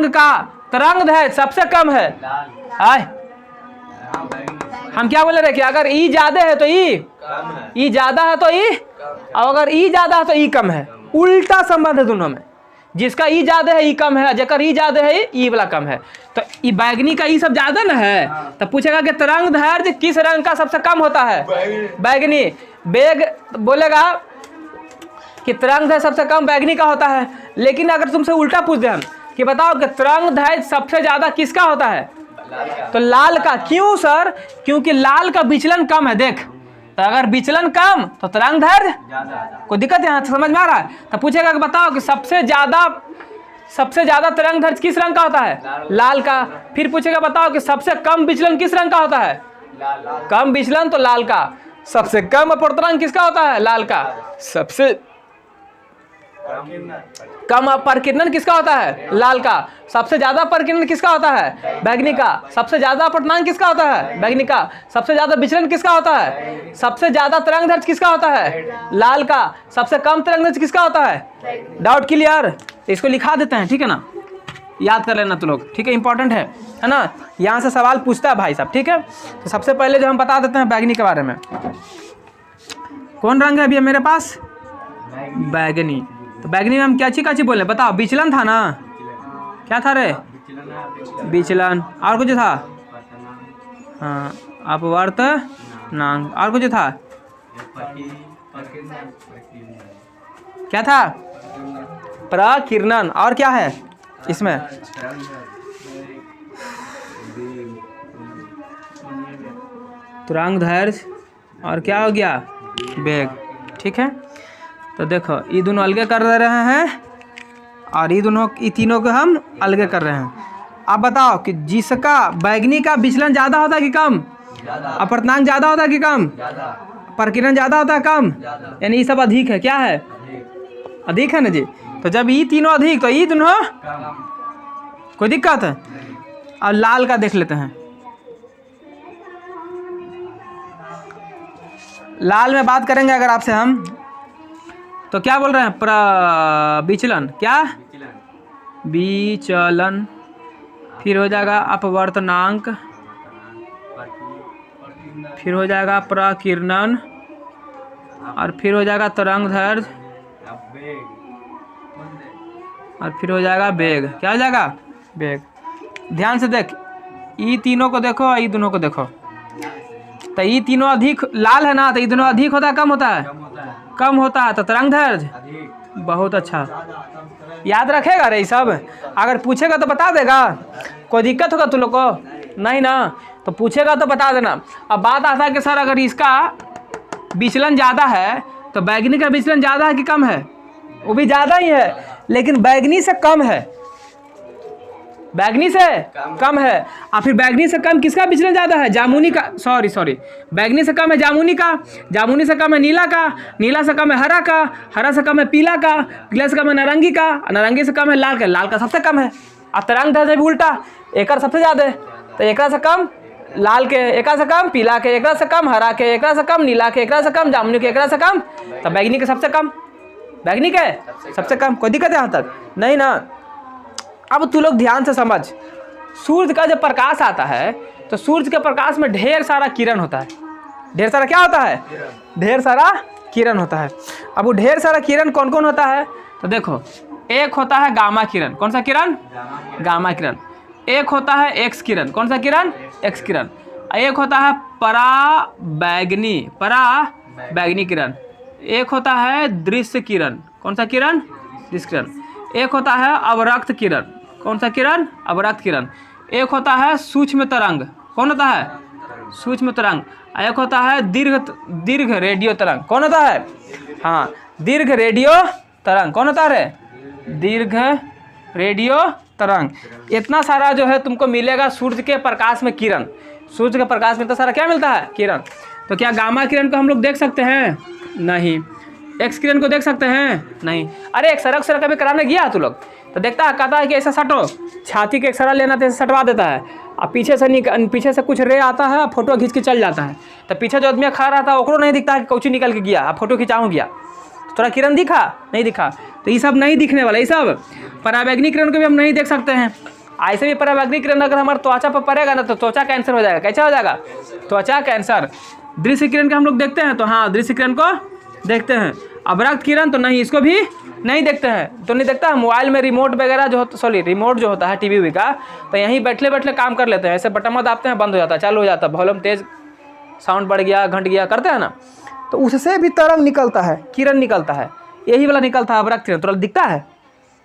का तरंगदैर्घ्य सबसे कम है? आए हम क्या बोले रहे कि अगर ई ज्यादा है तो ई ज्यादा है तो ई, और अगर ई ज्यादा है तो ई कम है। उल्टा संबंध है दोनों में। जिसका ई ज्यादा है ई कम है, जेकर ई ज्यादा है ई वाला कम है। तो ई बैगनी का ई सब ज्यादा ना है, तो पूछेगा कि तरंगदैर्घ्य किस रंग का सबसे कम होता है? बैगनी। बेग बोलेगा कि तरंगदैर्घ्य सबसे कम बैगनी का होता है। लेकिन अगर तुमसे उल्टा पूछ दे हम कि बताओ कि तरंगदैर्घ्य सबसे ज्यादा किसका होता है? तो लाल का। क्यों सर? क्योंकि लाल का विचलन कम है। देख, तो अगर विचलन कम तो तरंगदैर्घ्य कोई दिक्कत है? यहाँ समझ में आ रहा है? तो पूछेगा कि बताओ कि सबसे ज्यादा तरंगदैर्घ्य किस रंग का होता है? लाल का। फिर पूछेगा बताओ कि सबसे कम विचलन किस रंग का होता है? कम विचलन तो लाल का। सबसे कम अपवर्तनांक किसका होता है? लाल का। सबसे कम परकीर्णन किसका होता है? लाल का। सबसे ज्यादा परकीर्णन किसका होता है? बैगनी का। सबसे ज्यादा अपवर्तनांक किसका होता है? बैगनी का। सबसे ज्यादा विचलन किसका होता है? सबसे ज्यादा तरंगदैर्घ्य किसका होता है? लाल का। सबसे कम तरंगदैर्घ्य किसका होता है? Doubt clear? इसको लिखा देते हैं, ठीक है ना? याद कर लेना तो लोग, ठीक है? इंपॉर्टेंट है ना? यहाँ से सवाल पूछता है भाई साहब, ठीक है? तो सबसे पहले जो हम बता देते हैं बैगनी के बारे में। कौन रंग है अभी मेरे पास? बैगनी। तो बैगनी में हम क्या चीज बोले? बताओ। विचलन था ना? क्या था रे? विचलन। और कुछ था? हाँ, अपवर्तनांक। और कुछ था? क्या था? प्रकीर्णन। और क्या है इसमें? तरंगदैर्घ्य। और क्या हो गया? वेग। ठीक है? तो देखो ये दोनों अलगे कर रहे हैं और ये तीनों को हम अलगे कर रहे हैं। अब बताओ कि जिसका बैगनी का विचलन ज़्यादा होता है कि कम? अपवर्तनांक ज़्यादा होता है कि कम? परकीर्णन ज़्यादा होता है कम? यानी ये सब अधिक है। क्या है? अधिक है ना जी। तो जब ये तीनों अधिक तो ये दोनों कोई दिक्कत है? और लाल का देख लेते हैं। लाल में बात करेंगे अगर आपसे हम, तो क्या बोल रहे हैं? विचलन। क्या? विचलन। फिर हो जाएगा अपवर्तनांक, फिर हो जाएगा प्रकीर्णन, और फिर हो जाएगा तरंगदैर्घ्य, और फिर हो जाएगा वेग। क्या हो जाएगा? वेग। ध्यान से देख, ये तीनों को देखो और ये दोनों को देखो। तो ये तीनों अधिक लाल है ना, तो ये दोनों अधिक होता है कम होता है? कम होता है। तो तरंगदैर्घ्य। बहुत अच्छा, याद रखेगा रे सब। अगर पूछेगा तो बता देगा? कोई दिक्कत होगा तुम लोग को? नहीं ना? तो पूछेगा तो बता देना। अब बात आता है कि सर अगर इसका विचलन ज़्यादा है तो बैगनी का विचलन ज़्यादा है कि कम है? वो भी ज़्यादा ही है, लेकिन बैगनी से कम है। बैगनी से कम है। और फिर बैगनी से कम किसका विचलन ज़्यादा है? जामुनी का। सॉरी, बैगनी से कम है जामुनी का, जामुनी से कम है नीला का, नीला से कम है हरा का, हरा से कम है पीला का, पीला से कम है नारंगी का, नारंगी से कम है लाल का, लाल का सबसे कम है। और तरंगदैर्घ्य भी उल्टा, एक सबसे ज़्यादा है। तो एक से कम लाल के, एक से कम पीला के, एक से कम हरा के, एक से कम नीला के, एक से कम जामुनी के, एक से कम, तो बैगनी के सबसे कम। बैगनी के सबसे कम। कोई दिक्कत है यहाँ तक? नहीं ना? अब तू लोग ध्यान से समझ। सूर्य का जब प्रकाश आता है तो सूर्य के प्रकाश में ढेर सारा किरण होता है। ढेर सारा क्या होता है? ढेर सारा किरण होता है। अब वो ढेर सारा किरण कौन कौन होता है? तो देखो, एक होता है गामा किरण। कौन सा किरण? गामा किरण। एक होता है एक्स किरण। कौन सा किरण? एक्स किरण। एक होता है पराबैंगनी किरण। एक होता है दृश्य किरण। कौन सा किरण? दृश्य किरण। एक होता है अवरक्त किरण। कौन सा किरण? अवरक्त किरण। एक होता है सूक्ष्म तरंग। कौन होता है? सूक्ष्म तरंग। एक होता है दीर्घ रेडियो तरंग। कौन होता है? हाँ, दीर्घ रेडियो तरंग। कौन होता है? दीर्घ रेडियो तरंग। इतना सारा जो है तुमको मिलेगा सूर्य के प्रकाश में किरण। सूर्य के प्रकाश में इतना सारा क्या मिलता है? किरण। तो क्या गामा किरण को हम लोग देख सकते हैं? नहीं। एक्स किरण को देख सकते हैं? नहीं। अरे एक्सरे कभी कराने गया तू लोग तो देखता है, कहता है कि ऐसा सटो, छाती के एक्सरा लेना तो सटवा देता है, अब पीछे से कुछ रे आता है, फोटो खींच के चल जाता है, तो पीछे जो आदमी खड़ा रहता है ओकरो नहीं दिखता है कि कौची निकल के गया, अब फोटो खिंचाऊँ गया, थोड़ा किरण दिखा नहीं दिखा, तो ये सब नहीं दिखने वाला, ये सब पराबैंगनी किरण को भी हम नहीं देख सकते हैं। ऐसे भी पराबैंगनी किरण अगर हमारे त्वचा पर पड़ेगा ना तो त्वचा कैंसर हो जाएगा। कैसा हो जाएगा? त्वचा कैंसर। दृश्य किरण को हम लोग देखते हैं, तो हाँ दृश्य किरण को देखते हैं। अवरक्त किरण तो नहीं, इसको भी नहीं देखते हैं। तो नहीं देखता है मोबाइल में रिमोट वगैरह जो होता, रिमोट जो होता है टीवी का, तो यहीं बैठले काम कर लेते हैं, ऐसे बटन में दाबते हैं, बंद हो जाता है, चालू हो जाता है, वॉल्यूम तेज, साउंड बढ़ गया, घट गया, करते हैं ना, तो उससे भी तरंग निकलता है, किरण निकलता है, यही वाला निकलता है अवरक्त किरण। तो दिखता है,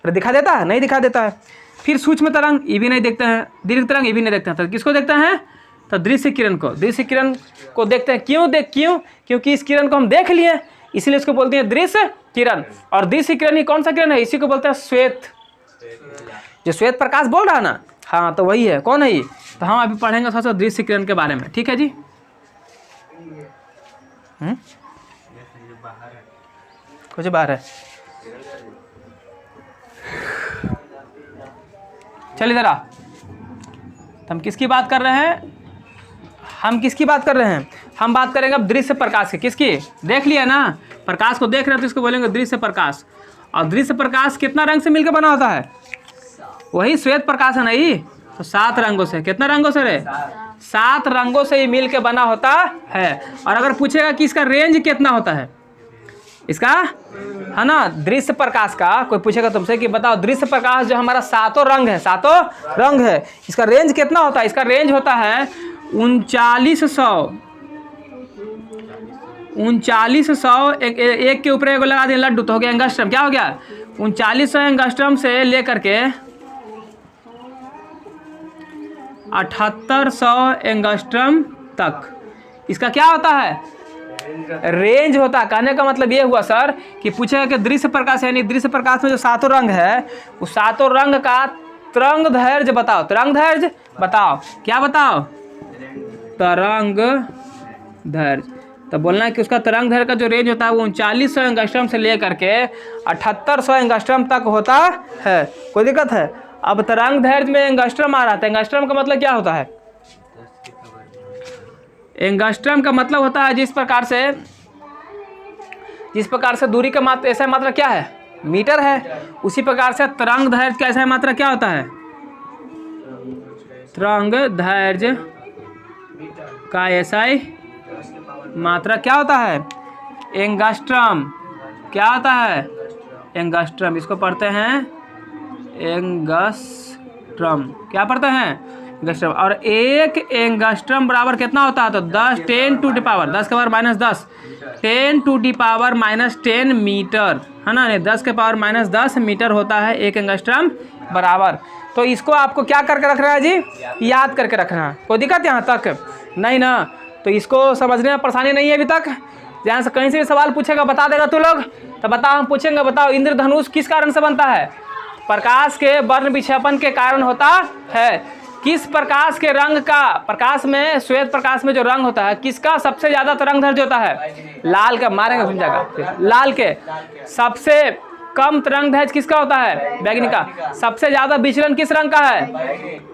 दिखा देता है? नहीं दिखा देता है। फिर सूक्ष्म तरंग, ये भी नहीं देखते हैं, दीर्घ तरंग, ये भी नहीं देखते हैं। तो किसको देखते हैं? तो दृश्य किरण को, दृश्य किरण को देखते हैं। क्यों? क्योंकि इस किरण को हम देख लिए, इसलिए इसको बोलते हैं दृश्य किरण। और दृश्य किरण ही कौन सा किरण है? इसी को बोलते हैं श्वेत, जो श्वेत प्रकाश बोल रहा है ना, हाँ तो वही है। कौन है ये? तो हम अभी पढ़ेंगे थोड़ा सा दृश्य किरण के बारे में, ठीक है जी। कुछ बाहर है, चल इधर आ। तो हम किसकी बात कर रहे हैं? हम बात करेंगे अब दृश्य प्रकाश की। किसकी? देख लिया ना, प्रकाश को देख रहे हैं तो इसको बोलेंगे दृश्य प्रकाश। और दृश्य प्रकाश कितना रंग से मिलकर बना होता है? वही श्वेत प्रकाश है ना, ये तो 7 रंगों से। कितना रंगों से रे? 7 रंगों से ये मिल के बना होता है। और अगर पूछेगा कि इसका रेंज कितना होता है, इसका है ना, दृश्य प्रकाश का कोई पूछेगा तुमसे कि बताओ दृश्य प्रकाश जो हमारा 7 रंग है, इसका रेंज कितना होता है? इसका रेंज होता है 3900 एक के ऊपर एक लगा दिया लड्डू तो हो गया एंगस्ट्रम। क्या हो गया? 3900 एंगस्ट्रम से लेकर के 7800 एंगस्ट्रम तक इसका क्या होता है? रेंज होता है। कहने का मतलब ये हुआ सर कि पूछेगा कि दृश्य प्रकाश यानी दृश्य प्रकाश में जो 7 रंग है, उस 7 रंग का तरंग दैर्घ्य बताओ। तरंग दैर्घ्य बताओ, क्या बताओ? तरंग दैर्घ्य। तो बोलना है कि उसका तरंग दैर्घ्य का जो रेंज होता है वो 3900 एंगस्ट्रम से लेकर के 7800 एंगस्ट्रम तक होता है। कोई दिक्कत है? अब तरंग दैर्घ्य में एंगस्ट्रम आ रहा था। एंगस्ट्रम का मतलब क्या होता है? एंगस्ट्रम का मतलब होता है जिस प्रकार से दूरी का मात्रा, ऐसा मात्रा क्या है? मीटर है। उसी प्रकार से तरंग दैर्घ्य का ऐसा मात्रा क्या होता है? तरंग दैर्घ्य का एसआई मात्रा क्या होता है? एंगस्ट्रम। क्या होता है? एंगस्ट्रम। इसको पढ़ते हैं एंगस्ट्रम। क्या पढ़ते हैं? एंगस्ट्रम। और 1 एंगस्ट्रम बराबर कितना होता है? तो 10 टू दी पावर 10 के power -10 10 to the power -10 meter, है ना। 10 के पावर -10 मीटर होता है 1 एंगस्ट्रम बराबर। तो इसको आपको क्या करके रखना है जी? याद करके रखना है। कोई दिक्कत यहाँ तक नहीं ना? तो इसको समझने में परेशानी नहीं है अभी तक? जहाँ से कहीं से भी सवाल पूछेगा बता देगा तू लोग, तो बताओ, हम पूछेंगे बताओ इंद्रधनुष किस कारण से बनता है? प्रकाश के वर्ण विक्षेपण के कारण होता है। किस प्रकाश के रंग का, प्रकाश में श्वेत प्रकाश में जो रंग होता है किसका सबसे ज्यादा तरंग दैर्घ्य होता है? लाल का। मारेंगे समझाएगा। लाल के। सबसे कम तरंग दैर्घ्य किसका होता है? बैगनी का। सबसे ज्यादा विचलन किस रंग का है?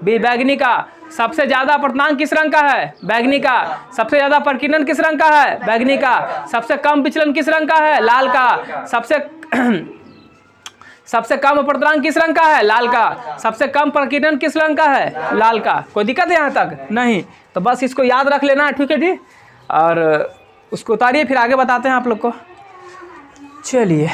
बैगनी का। सबसे ज्यादा अपवर्तनांक किस रंग का है? बैगनी का। सबसे ज्यादा प्रकीर्णन किस रंग का है? बैगनी का। सबसे कम विचलन किस रंग का है? लाल का। सबसे कम अपवर्तनांक किस रंग का है? लाल का। सबसे कम प्रकीर्णन किस रंग का है? लाल का। कोई दिक्कत है यहाँ तक? नहीं। तो बस इसको याद रख लेना है, ठीक है जी। और उसको उतारिए, फिर आगे बताते हैं आप लोग को। चलिए।